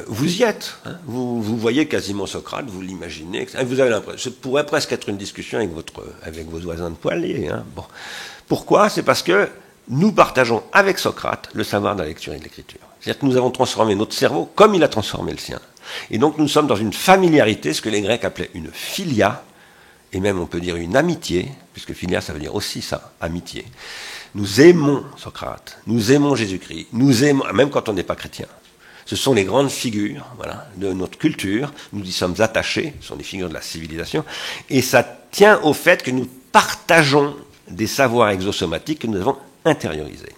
vous y êtes, hein, vous voyez quasiment Socrate, vous l'imaginez, vous avez l'impression, ça pourrait presque être une discussion avec vos voisins de poilier. Hein, bon. Pourquoi ? C'est parce que nous partageons avec Socrate le savoir de la lecture et de l'écriture. C'est-à-dire que nous avons transformé notre cerveau comme il a transformé le sien. Et donc nous sommes dans une familiarité, ce que les Grecs appelaient une philia, et même on peut dire une amitié, puisque philia ça veut dire aussi ça, amitié. Nous aimons Socrate, nous aimons Jésus-Christ, nous aimons, même quand on n'est pas chrétien. Ce sont les grandes figures, voilà, de notre culture, nous y sommes attachés, ce sont des figures de la civilisation, et ça tient au fait que nous partageons des savoirs exosomatiques que nous avons intériorisés.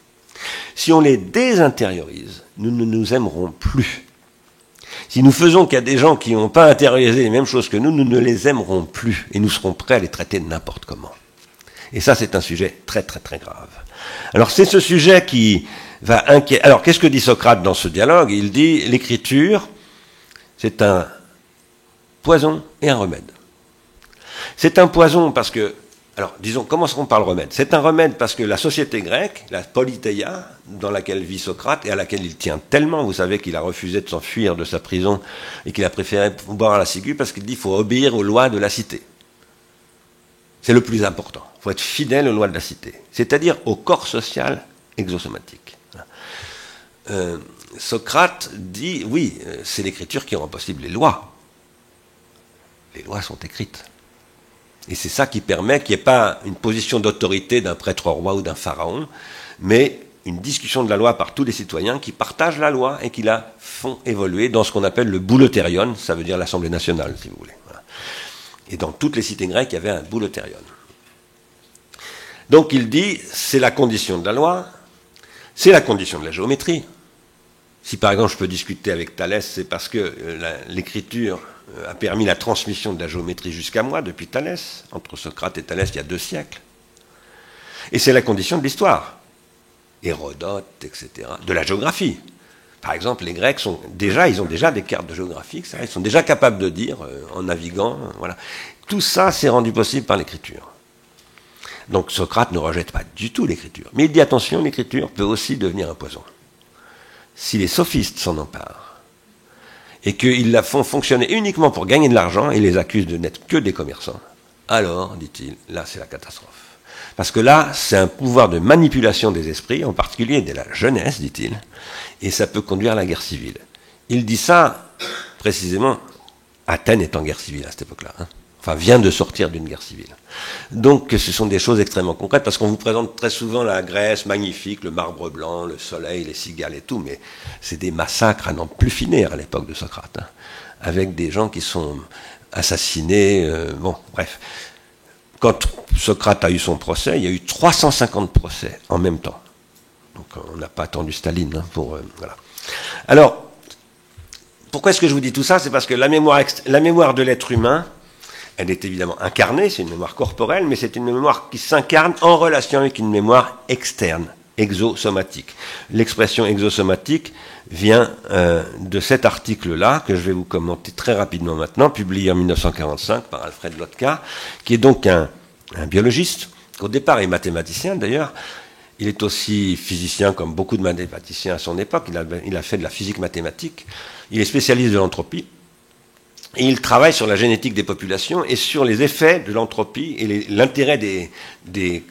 Si on les désintériorise, nous ne nous aimerons plus. Si nous faisons qu'il y a des gens qui n'ont pas intériorisé les mêmes choses que nous, nous ne les aimerons plus et nous serons prêts à les traiter n'importe comment. Et ça, c'est un sujet très très très grave. Alors c'est ce sujet qui va inquiéter. Alors qu'est-ce que dit Socrate dans ce dialogue ? Il dit l'écriture, c'est un poison et un remède. C'est un poison parce que alors, disons, commencerons par le remède. C'est un remède parce que la société grecque, la politeia, dans laquelle vit Socrate, et à laquelle il tient tellement, vous savez qu'il a refusé de s'enfuir de sa prison, et qu'il a préféré boire à la ciguë, parce qu'il dit qu'il faut obéir aux lois de la cité. C'est le plus important. Il faut être fidèle aux lois de la cité, c'est-à-dire au corps social exosomatique. Socrate dit, oui, c'est l'écriture qui rend possible les lois. Les lois sont écrites. Et c'est ça qui permet qu'il n'y ait pas une position d'autorité d'un prêtre roi ou d'un pharaon, mais une discussion de la loi par tous les citoyens qui partagent la loi et qui la font évoluer dans ce qu'on appelle le boulotérion, ça veut dire l'Assemblée nationale, si vous voulez. Voilà. Et dans toutes les cités grecques, il y avait un boulotérion. Donc il dit, c'est la condition de la loi, c'est la condition de la géométrie. Si par exemple je peux discuter avec Thalès, c'est parce que l'écriture a permis la transmission de la géométrie jusqu'à moi depuis Thalès. Entre Socrate et Thalès, il y a 2 siècles. Et c'est la condition de l'histoire. Hérodote, etc. De la géographie. Par exemple, les Grecs ils ont déjà des cartes de géographie, etc. Ils sont déjà capables de dire, en naviguant, voilà. Tout ça, c'est rendu possible par l'écriture. Donc Socrate ne rejette pas du tout l'écriture. Mais il dit, attention, l'écriture peut aussi devenir un poison. Si les sophistes s'en emparent, et qu'ils la font fonctionner uniquement pour gagner de l'argent, et les accusent de n'être que des commerçants, alors, dit-il, là c'est la catastrophe. Parce que là, c'est un pouvoir de manipulation des esprits, en particulier de la jeunesse, dit-il, et ça peut conduire à la guerre civile. Il dit ça, précisément, Athènes est en guerre civile à cette époque-là, enfin vient de sortir d'une guerre civile. Donc ce sont des choses extrêmement concrètes, parce qu'on vous présente très souvent la Grèce magnifique, le marbre blanc, le soleil, les cigales et tout, mais c'est des massacres à n'en plus finir à l'époque de Socrate, avec des gens qui sont assassinés, bon, bref. Quand Socrate a eu son procès, il y a eu 350 procès en même temps. Donc on n'a pas attendu Staline pour... voilà. Alors, pourquoi est-ce que je vous dis tout ça? C'est parce que la mémoire de l'être humain, elle est évidemment incarnée, c'est une mémoire corporelle, mais c'est une mémoire qui s'incarne en relation avec une mémoire externe, exosomatique. L'expression exosomatique vient de cet article-là, que je vais vous commenter très rapidement maintenant, publié en 1945 par Alfred Lotka, qui est donc un biologiste, qu'au départ est mathématicien d'ailleurs. Il est aussi physicien comme beaucoup de mathématiciens à son époque, il a fait de la physique mathématique, il est spécialiste de l'entropie, et il travaille sur la génétique des populations et sur les effets de l'entropie et l'intérêt des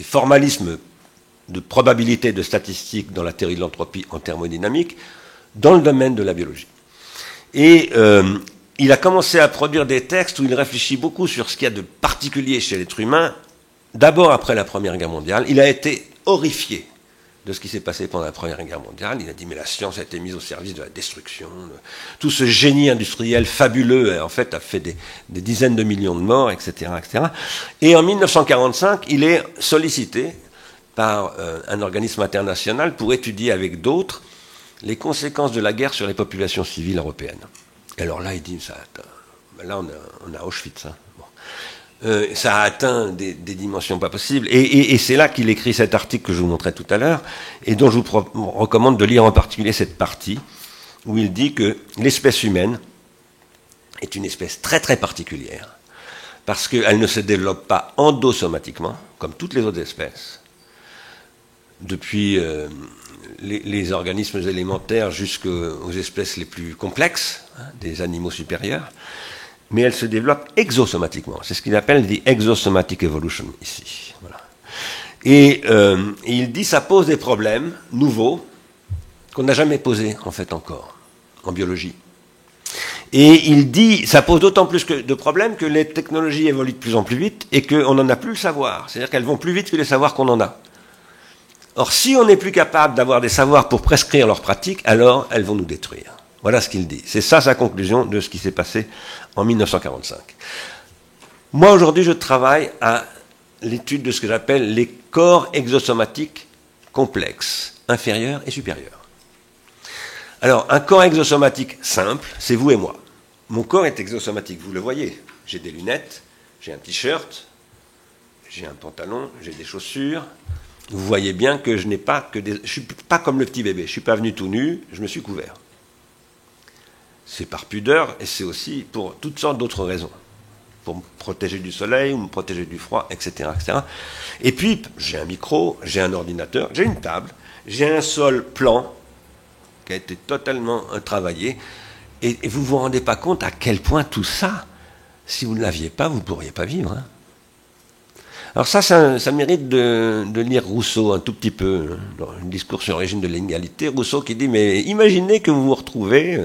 formalismes de probabilité de statistiques dans la théorie de l'entropie en thermodynamique dans le domaine de la biologie. Et il a commencé à produire des textes où il réfléchit beaucoup sur ce qu'il y a de particulier chez l'être humain, d'abord après la Première Guerre mondiale. Il a été horrifié de ce qui s'est passé pendant la Première Guerre mondiale. Il a dit, mais la science a été mise au service de la destruction. Tout ce génie industriel fabuleux, en fait, a fait des dizaines de millions de morts, etc., etc. Et en 1945, il est sollicité par un organisme international pour étudier avec d'autres les conséquences de la guerre sur les populations civiles européennes. Et alors là, il dit, là on a Auschwitz. Bon. Ça a atteint des dimensions pas possibles. Et c'est là qu'il écrit cet article que je vous montrais tout à l'heure, et dont je vous recommande de lire en particulier cette partie, où il dit que l'espèce humaine est une espèce très très particulière, parce qu'elle ne se développe pas endosomatiquement, comme toutes les autres espèces, depuis les organismes élémentaires jusqu'aux espèces les plus complexes, des animaux supérieurs, mais elle se développe exosomatiquement. C'est ce qu'il appelle the exosomatic evolution ici. Voilà. Et il dit que ça pose des problèmes nouveaux qu'on n'a jamais posés en fait encore en biologie. Et il dit ça pose d'autant plus de problèmes que les technologies évoluent de plus en plus vite et qu'on n'en a plus le savoir. C'est-à-dire qu'elles vont plus vite que les savoirs qu'on en a. Or, si on n'est plus capable d'avoir des savoirs pour prescrire leurs pratiques, alors elles vont nous détruire. Voilà ce qu'il dit. C'est ça sa conclusion de ce qui s'est passé en 1945. Moi, aujourd'hui, je travaille à l'étude de ce que j'appelle les corps exosomatiques complexes, inférieurs et supérieurs. Alors, un corps exosomatique simple, c'est vous et moi. Mon corps est exosomatique, vous le voyez. J'ai des lunettes, j'ai un t-shirt, j'ai un pantalon, j'ai des chaussures. Vous voyez bien que je n'ai pas que des... Je ne suis pas comme le petit bébé, je ne suis pas venu tout nu, je me suis couvert. C'est par pudeur et c'est aussi pour toutes sortes d'autres raisons. Pour me protéger du soleil, ou me protéger du froid, etc., etc. Et puis, j'ai un micro, j'ai un ordinateur, j'ai une table, j'ai un sol plan qui a été totalement travaillé. Et vous ne vous rendez pas compte à quel point tout ça, si vous ne l'aviez pas, vous ne pourriez pas vivre. Alors ça mérite de lire Rousseau un tout petit peu, dans un discours sur l'origine de l'égalité. Rousseau qui dit, mais imaginez que vous vous retrouvez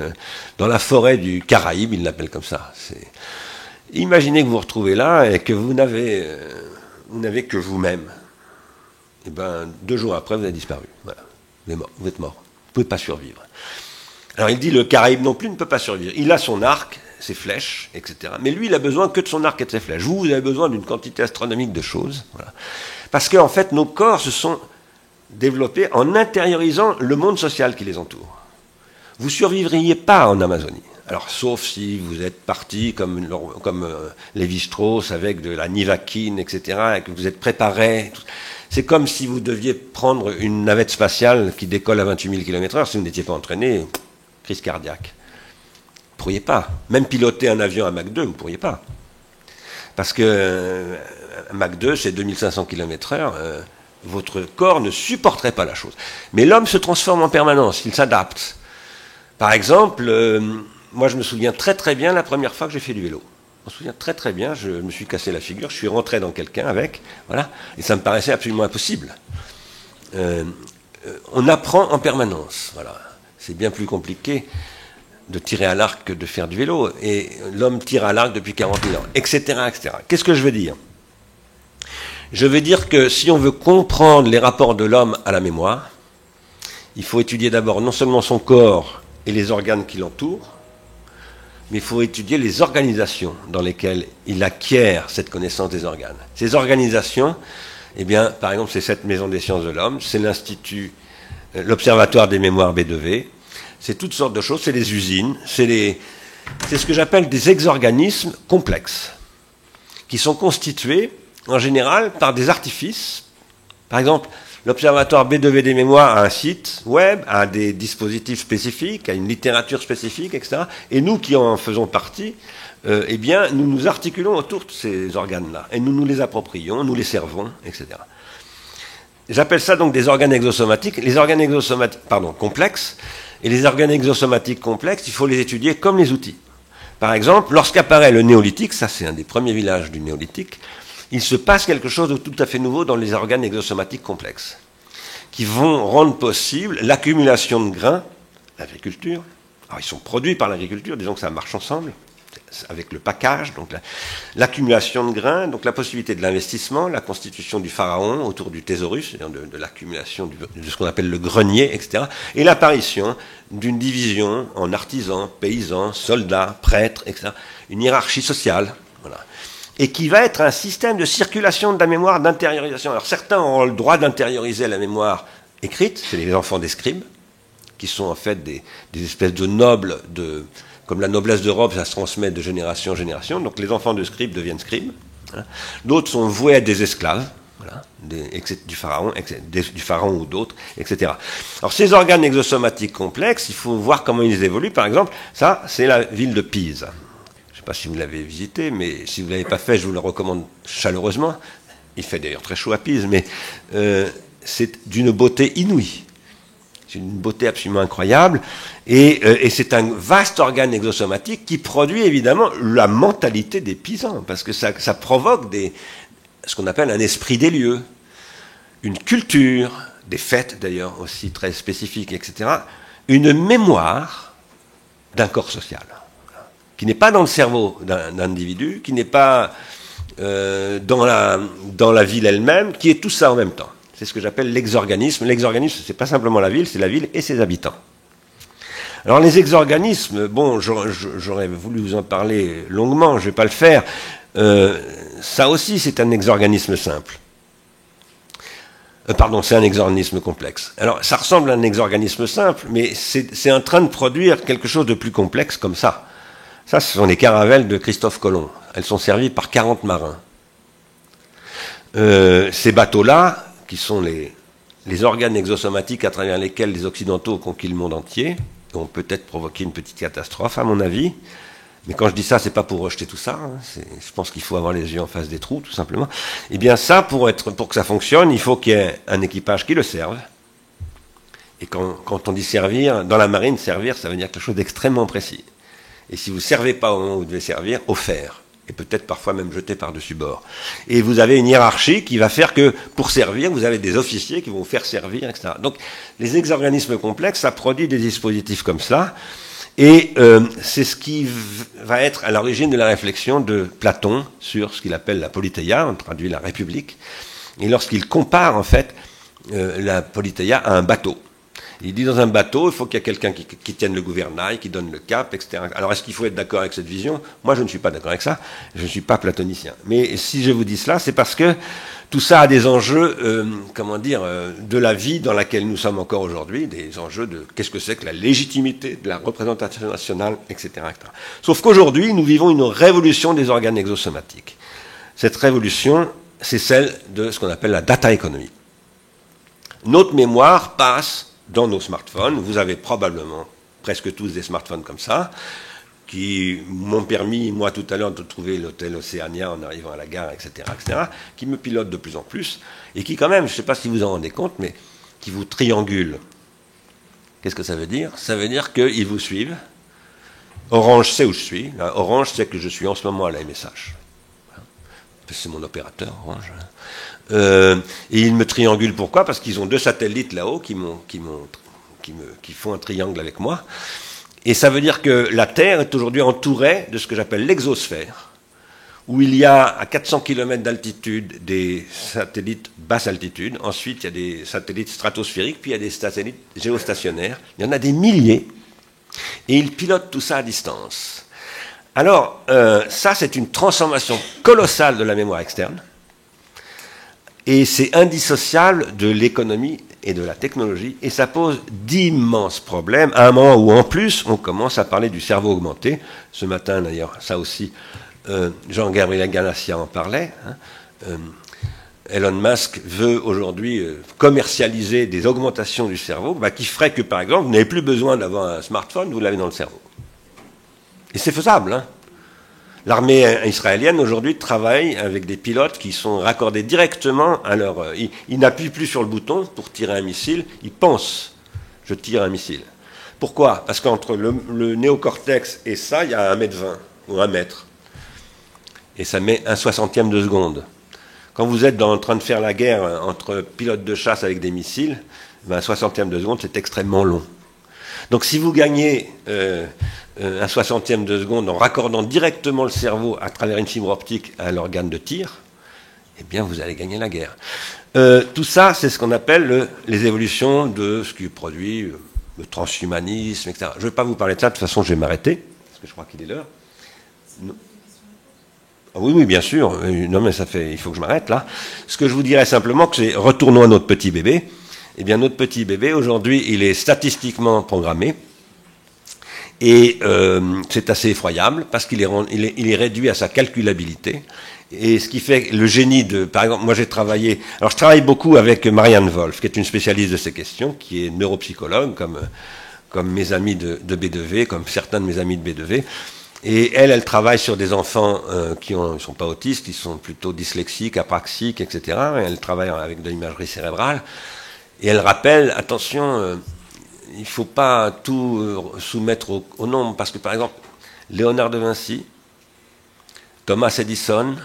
dans la forêt du Caraïbe, il l'appelle comme ça. Imaginez que vous vous retrouvez là et que vous n'avez que vous-même. Et bien, 2 jours après, vous avez disparu. Voilà. Vous êtes mort. Vous ne pouvez pas survivre. Alors il dit, le Caraïbe non plus ne peut pas survivre. Il a son arc, ses flèches, etc. Mais lui, il a besoin que de son arc et de ses flèches. Vous avez besoin d'une quantité astronomique de choses. Voilà. Parce qu'en fait, nos corps se sont développés en intériorisant le monde social qui les entoure. Vous ne survivriez pas en Amazonie. Alors, sauf si vous êtes parti comme Lévi-Strauss avec de la nivaquine, etc., et que vous êtes préparé. C'est comme si vous deviez prendre une navette spatiale qui décolle à 28 000 km/h. Si vous n'étiez pas entraîné, crise cardiaque. Vous ne pourriez pas. Même piloter un avion à Mach 2, vous ne pourriez pas. Parce que Mach 2, c'est 2500 km/h. Votre corps ne supporterait pas la chose. Mais l'homme se transforme en permanence, il s'adapte. Par exemple, moi je me souviens très très bien la première fois que j'ai fait du vélo. Je me souviens très très bien, je me suis cassé la figure, je suis rentré dans quelqu'un avec, voilà, et ça me paraissait absolument impossible. On apprend en permanence, voilà. C'est bien plus compliqué de tirer à l'arc que de faire du vélo, et l'homme tire à l'arc depuis 40 000 ans, etc., etc. Qu'est-ce que je veux dire ? Je veux dire que si on veut comprendre les rapports de l'homme à la mémoire, il faut étudier d'abord non seulement son corps et les organes qui l'entourent, mais il faut étudier les organisations dans lesquelles il acquiert cette connaissance des organes. Ces organisations, eh bien, par exemple, c'est cette Maison des sciences de l'homme, c'est l'Institut, l'Observatoire des mémoires B2V, c'est toutes sortes de choses, c'est les usines, c'est ce que j'appelle des exorganismes complexes, qui sont constitués, en général, par des artifices. Par exemple, l'Observatoire B2V des mémoires a un site web, a des dispositifs spécifiques, a une littérature spécifique, etc. Et nous qui en faisons partie, eh bien, nous nous articulons autour de ces organes-là. Et nous nous les approprions, nous les servons, etc. J'appelle ça donc des organes exosomatiques. Les organes exosomatiques, complexes. Et les organes exosomatiques complexes, il faut les étudier comme les outils. Par exemple, lorsqu'apparaît le néolithique, ça c'est un des premiers villages du néolithique, il se passe quelque chose de tout à fait nouveau dans les organes exosomatiques complexes, qui vont rendre possible l'accumulation de grains, l'agriculture. Alors ils sont produits par l'agriculture, disons que ça marche ensemble, avec le package, donc l'accumulation de grains, donc la possibilité de l'investissement, la constitution du pharaon autour du thésaurus, c'est-à-dire de l'accumulation de ce qu'on appelle le grenier, etc., et l'apparition d'une division en artisans, paysans, soldats, prêtres, etc., une hiérarchie sociale, voilà, et qui va être un système de circulation de la mémoire, d'intériorisation. Alors certains ont le droit d'intérioriser la mémoire écrite, c'est les enfants des scribes, qui sont en fait des espèces de nobles, comme la noblesse de robe, ça se transmet de génération en génération, donc les enfants de scribes deviennent scribes. Hein. D'autres sont voués à des esclaves, voilà, du pharaon ou d'autres, etc. Alors ces organes exosomatiques complexes, il faut voir comment ils évoluent. Par exemple, ça, c'est la ville de Pise. Je ne sais pas si vous l'avez visité, mais si vous ne l'avez pas fait, je vous le recommande chaleureusement. Il fait d'ailleurs très chaud à Pise, mais c'est d'une beauté inouïe. C'est une beauté absolument incroyable. Et c'est un vaste organe exosomatique qui produit évidemment la mentalité des Pisans, parce que ça provoque ce qu'on appelle un esprit des lieux, une culture, des fêtes d'ailleurs aussi très spécifiques, etc., une mémoire d'un corps social, qui n'est pas dans le cerveau d'un individu, qui n'est pas dans la ville elle-même, qui est tout ça en même temps. C'est ce que j'appelle l'exorganisme. L'exorganisme, c'est pas simplement la ville, c'est la ville et ses habitants. Alors les exorganismes, bon, j'aurais voulu vous en parler longuement, je ne vais pas le faire. Ça aussi, c'est un exorganisme simple. C'est un exorganisme complexe. Alors, ça ressemble à un exorganisme simple, mais c'est en train de produire quelque chose de plus complexe comme ça. Ça, ce sont les caravelles de Christophe Colomb. Elles sont servies par 40 marins. Ces bateaux-là, qui sont les organes exosomatiques à travers lesquels les Occidentaux ont conquis le monde entier, ont peut-être provoqué une petite catastrophe, à mon avis. Mais quand je dis ça, c'est pas pour rejeter tout ça. Hein. Je pense qu'il faut avoir les yeux en face des trous, tout simplement. Eh bien, ça, pour que ça fonctionne, il faut qu'il y ait un équipage qui le serve. Et quand on dit servir, dans la marine, servir, ça veut dire quelque chose d'extrêmement précis. Et si vous ne servez pas au moment où vous devez servir, offert. et peut-être parfois même jeté par-dessus bord. Et vous avez une hiérarchie qui va faire que, pour servir, vous avez des officiers qui vont vous faire servir, etc. Donc, les exorganismes complexes, ça produit des dispositifs comme ça, et c'est ce qui va être à l'origine de la réflexion de Platon sur ce qu'il appelle la politeia, on traduit la République, et lorsqu'il compare, en fait, la politeia à un bateau. Il dit dans un bateau, il faut qu'il y ait quelqu'un qui tienne le gouvernail, qui donne le cap, etc. Alors est-ce qu'il faut être d'accord avec cette vision? Moi, je ne suis pas d'accord avec ça. Je ne suis pas platonicien. Mais si je vous dis cela, c'est parce que tout ça a des enjeux, de la vie dans laquelle nous sommes encore aujourd'hui, des enjeux de qu'est-ce que c'est que la légitimité de la représentation nationale, etc. etc. Sauf qu'aujourd'hui, nous vivons une révolution des organes exosomatiques. Cette révolution, c'est celle de ce qu'on appelle la data economy. Notre mémoire passe dans nos smartphones. Vous avez probablement presque tous des smartphones comme ça, qui m'ont permis, moi tout à l'heure, de trouver l'hôtel Océania en arrivant à la gare, etc., qui me pilotent de plus en plus, et qui quand même, je ne sais pas si vous en rendez compte, mais qui vous triangulent. Qu'est-ce que ça veut dire? Ça veut dire qu'ils vous suivent. Orange sait où je suis. Là, Orange sait que je suis en ce moment à la MSH. C'est mon opérateur, Orange. Et ils me triangulent, pourquoi? Parce qu'ils ont 2 satellites là-haut qui font un triangle avec moi. Et ça veut dire que la Terre est aujourd'hui entourée de ce que j'appelle l'exosphère, où il y a à 400 km d'altitude des satellites basse altitude, ensuite il y a des satellites stratosphériques, puis il y a des satellites géostationnaires. Il y en a des milliers, et ils pilotent tout ça à distance. Alors, ça c'est une transformation colossale de la mémoire externe, et c'est indissociable de l'économie et de la technologie, et ça pose d'immenses problèmes, à un moment où, en plus, on commence à parler du cerveau augmenté. Ce matin, d'ailleurs, ça aussi, Jean-Gabriel Ganassia en parlait. Elon Musk veut aujourd'hui commercialiser des augmentations du cerveau, qui ferait que, par exemple, vous n'avez plus besoin d'avoir un smartphone, vous l'avez dans le cerveau. Et c'est faisable, hein. L'armée israélienne, aujourd'hui, travaille avec des pilotes qui sont raccordés directement à leur... Ils n'appuient plus sur le bouton pour tirer un missile, ils pensent « je tire un missile ». Pourquoi? Parce qu'entre le néocortex et ça, il y a 1,20 m ou 1 mètre. Et ça met 1/60e de seconde. Quand vous êtes en train de faire la guerre entre pilotes de chasse avec des missiles, 1/60e de seconde, c'est extrêmement long. Donc si vous gagnez 1/60e de seconde en raccordant directement le cerveau à travers une fibre optique à l'organe de tir, eh bien vous allez gagner la guerre. Tout ça, c'est ce qu'on appelle les évolutions de ce qui produit le transhumanisme, etc. Je ne vais pas vous parler de ça, de toute façon je vais m'arrêter, parce que je crois qu'il est l'heure. Oui, bien sûr. Non, mais il faut que je m'arrête là. Ce que je vous dirais simplement, c'est retournons à notre petit bébé. Eh bien, notre petit bébé, aujourd'hui, il est statistiquement programmé. Et c'est assez effroyable, parce qu'il est réduit à sa calculabilité. Et ce qui fait le génie de... Par exemple, moi j'ai travaillé... Alors je travaille beaucoup avec Marianne Wolf, qui est une spécialiste de ces questions, qui est neuropsychologue, comme mes amis de B2V, comme certains de mes amis de B2V. Et elle travaille sur des enfants qui ne sont pas autistes, qui sont plutôt dyslexiques, apraxiques, etc. Et elle travaille avec de l'imagerie cérébrale. Et elle rappelle, attention, il ne faut pas tout soumettre au nombre, parce que par exemple, Léonard de Vinci, Thomas Edison,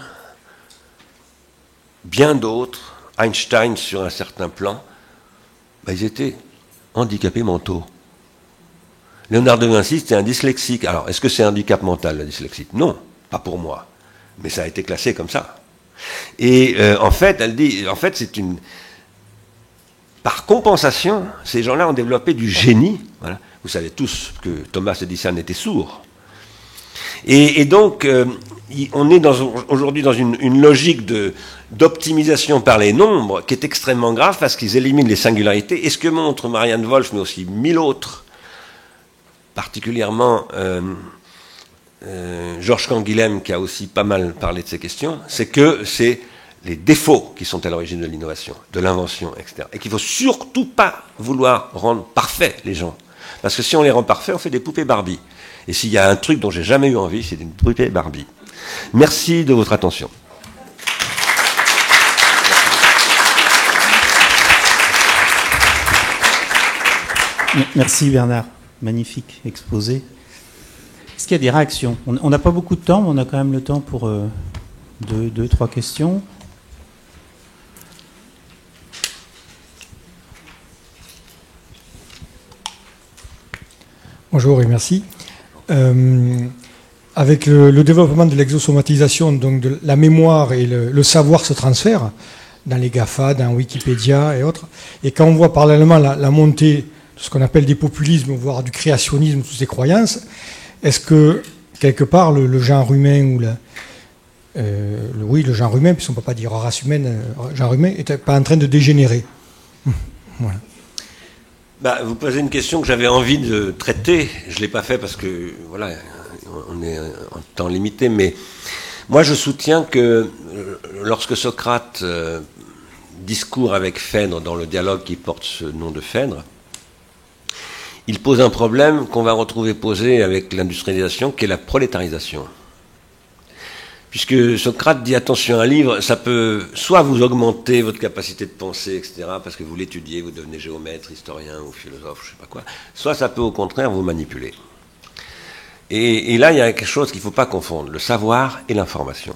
bien d'autres, Einstein sur un certain plan, ils étaient handicapés mentaux. Léonard de Vinci, c'était un dyslexique. Alors, est-ce que c'est un handicap mental, la dyslexie? Non, pas pour moi. Mais ça a été classé comme ça. Et en fait, elle dit, c'est une... Par compensation, ces gens-là ont développé du génie. Voilà. Vous savez tous que Thomas Edison était sourd. Et donc, on est aujourd'hui dans une logique d'optimisation par les nombres qui est extrêmement grave parce qu'ils éliminent les singularités. Et ce que montre Marianne Wolf, mais aussi 1000 autres, particulièrement Georges Canguilhem, qui a aussi pas mal parlé de ces questions, c'est que c'est les défauts qui sont à l'origine de l'innovation, de l'invention, etc. Et qu'il ne faut surtout pas vouloir rendre parfaits les gens. Parce que si on les rend parfaits, on fait des poupées Barbie. Et s'il y a un truc dont j'ai jamais eu envie, c'est une poupée Barbie. Merci de votre attention. Merci Bernard, magnifique exposé. Est-ce qu'il y a des réactions? On n'a pas beaucoup de temps, mais on a quand même le temps pour deux, trois questions. Bonjour et merci. Avec le développement de l'exosomatisation, donc de la mémoire et le savoir se transfèrent dans les GAFA, dans Wikipédia et autres. Et quand on voit parallèlement la montée de ce qu'on appelle des populismes, voire du créationnisme, toutes ces croyances, est-ce que, quelque part, le genre humain, ou le genre humain, puisqu'on ne peut pas dire race humaine, genre humain, n'est pas en train de dégénérer? Voilà. Bah, vous posez une question que j'avais envie de traiter. Je ne l'ai pas fait parce que, voilà, on est en temps limité, mais moi je soutiens que lorsque Socrate discourt avec Phèdre dans le dialogue qui porte ce nom de Phèdre, il pose un problème qu'on va retrouver posé avec l'industrialisation, qui est la prolétarisation. Puisque Socrate dit, attention, un livre, ça peut soit vous augmenter votre capacité de penser, etc., parce que vous l'étudiez, vous devenez géomètre, historien ou philosophe, je ne sais pas quoi, soit ça peut au contraire vous manipuler. Et là, il y a quelque chose qu'il ne faut pas confondre, le savoir et l'information.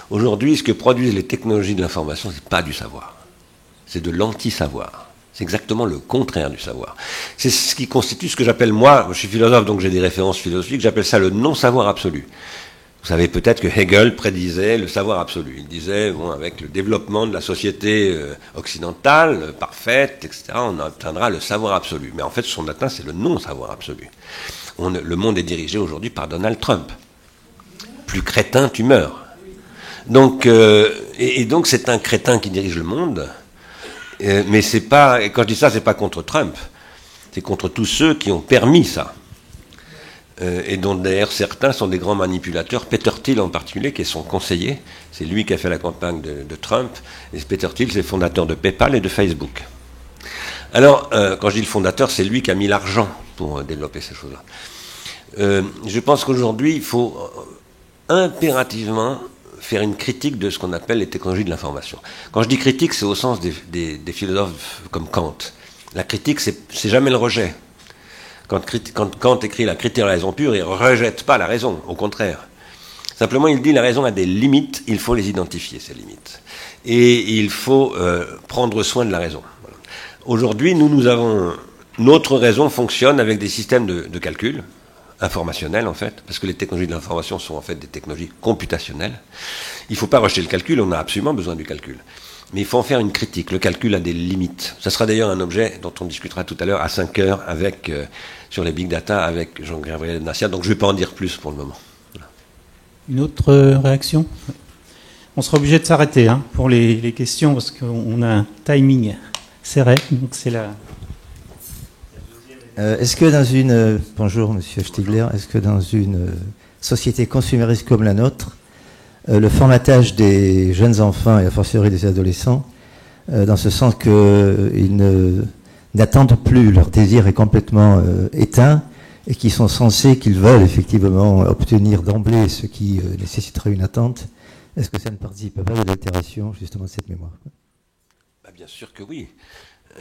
Aujourd'hui, ce que produisent les technologies de l'information, ce n'est pas du savoir. C'est de l'anti-savoir. C'est exactement le contraire du savoir. C'est ce qui constitue ce que j'appelle, moi, je suis philosophe, donc j'ai des références philosophiques, j'appelle ça le non-savoir absolu. Vous savez peut-être que Hegel prédisait le savoir absolu. Il disait, bon, avec le développement de la société occidentale, parfaite, etc., on atteindra le savoir absolu. Mais en fait, ce qu'on atteint, c'est le non-savoir absolu. Le monde est dirigé aujourd'hui par Donald Trump. Plus crétin, tu meurs. Donc, et donc c'est un crétin qui dirige le monde, mais c'est pas, et quand je dis ça, c'est pas contre Trump, c'est contre tous ceux qui ont permis ça. Et dont d'ailleurs certains sont des grands manipulateurs, Peter Thiel en particulier, qui est son conseiller, c'est lui qui a fait la campagne de Trump, et Peter Thiel, c'est le fondateur de PayPal et de Facebook. Alors, quand je dis le fondateur, c'est lui qui a mis l'argent pour développer ces choses-là. Je pense qu'aujourd'hui, il faut impérativement faire une critique de ce qu'on appelle les technologies de l'information. Quand je dis critique, c'est au sens des philosophes comme Kant. La critique, c'est jamais le rejet. Quand Kant écrit la critique de la raison pure, il ne rejette pas la raison, au contraire. Simplement, il dit la raison a des limites, il faut les identifier, ces limites. Et il faut prendre soin de la raison. Voilà. Aujourd'hui, nous avons... Notre raison fonctionne avec des systèmes de calcul, informationnels en fait, parce que les technologies de l'information sont en fait des technologies computationnelles. Il ne faut pas rejeter le calcul, on a absolument besoin du calcul. Mais il faut en faire une critique. Le calcul a des limites. Ça sera d'ailleurs un objet dont on discutera tout à l'heure à 5 heures avec, sur les big data avec Jean-Gabriel Nassia. Donc je ne vais pas en dire plus pour le moment. Voilà. Une autre réaction? On sera obligé de s'arrêter pour les questions parce qu'on a un timing serré. Donc c'est la... Est-ce que dans une... Bonjour Monsieur Stigler. Est-ce que dans une société consumériste comme la nôtre, le formatage des jeunes enfants et a fortiori des adolescents, dans ce sens qu'ils n'attendent plus, leur désir est complètement éteint, et qu'ils veulent effectivement obtenir d'emblée ce qui nécessiterait une attente, est-ce que ça ne participe pas de l'altération justement de cette mémoire? Bah, bien sûr que oui.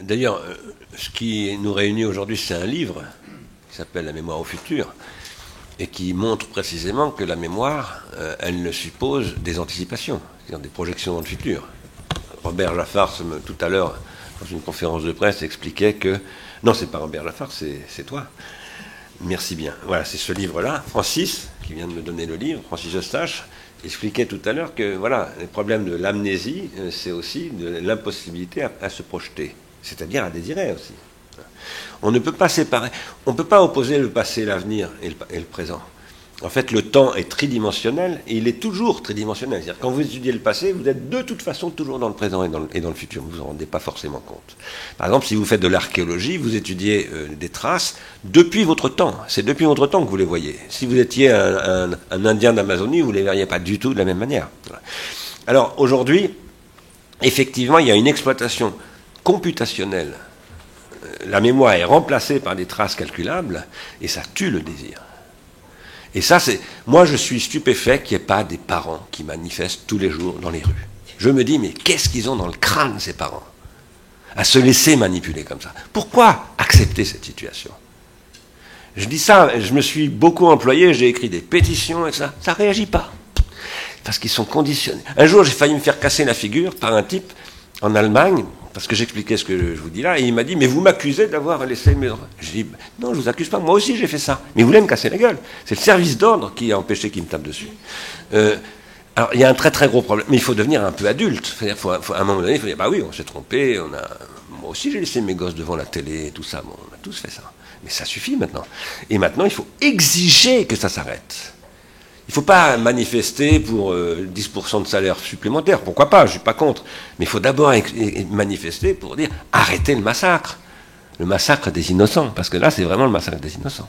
D'ailleurs, ce qui nous réunit aujourd'hui, c'est un livre qui s'appelle « La mémoire au futur », et qui montre précisément que la mémoire, elle ne suppose des anticipations, c'est-à-dire des projections dans le futur. Robert Lafarce, tout à l'heure, dans une conférence de presse, expliquait que... Non, c'est pas Robert Lafarce, c'est toi. Merci bien. Voilà, c'est ce livre-là. Francis, qui vient de me donner le livre, Francis Eustache, expliquait tout à l'heure que, voilà, le problème de l'amnésie, c'est aussi de l'impossibilité à se projeter, c'est-à-dire à désirer aussi. On ne peut pas séparer, on ne peut pas opposer le passé, l'avenir et le présent. En fait, le temps est tridimensionnel et il est toujours tridimensionnel. C'est-à-dire quand vous étudiez le passé, vous êtes de toute façon toujours dans le présent et dans le futur. Vous ne vous en rendez pas forcément compte. Par exemple, si vous faites de l'archéologie, vous étudiez des traces depuis votre temps. C'est depuis votre temps que vous les voyez. Si vous étiez un Indien d'Amazonie, vous ne les verriez pas du tout de la même manière. Voilà. Alors aujourd'hui, effectivement, il y a une exploitation computationnelle. La mémoire est remplacée par des traces calculables et ça tue le désir. Et ça, c'est... Moi, je suis stupéfait qu'il n'y ait pas des parents qui manifestent tous les jours dans les rues. Je me dis, mais qu'est-ce qu'ils ont dans le crâne, ces parents, à se laisser manipuler comme ça? Pourquoi accepter cette situation? Je dis ça, je me suis beaucoup employé, j'ai écrit des pétitions et ça réagit pas. Parce qu'ils sont conditionnés. Un jour, j'ai failli me faire casser la figure par un type en Allemagne, parce que j'expliquais ce que je vous dis là, et il m'a dit, mais vous m'accusez d'avoir laissé mes enfants. Je dis, non, je vous accuse pas, moi aussi j'ai fait ça. Mais vous voulez me casser la gueule. C'est le service d'ordre qui a empêché qu'il me tape dessus. Alors, il y a un très très gros problème, mais il faut devenir un peu adulte. C'est-à-dire, à un moment donné, il faut dire, bah oui, on s'est trompé, moi aussi j'ai laissé mes gosses devant la télé, tout ça, bon, on a tous fait ça. Mais ça suffit maintenant. Et maintenant, il faut exiger que ça s'arrête. Il ne faut pas manifester pour 10% de salaire supplémentaire, pourquoi pas, je ne suis pas contre. Mais il faut d'abord manifester pour dire arrêtez le massacre des innocents, parce que là c'est vraiment le massacre des innocents.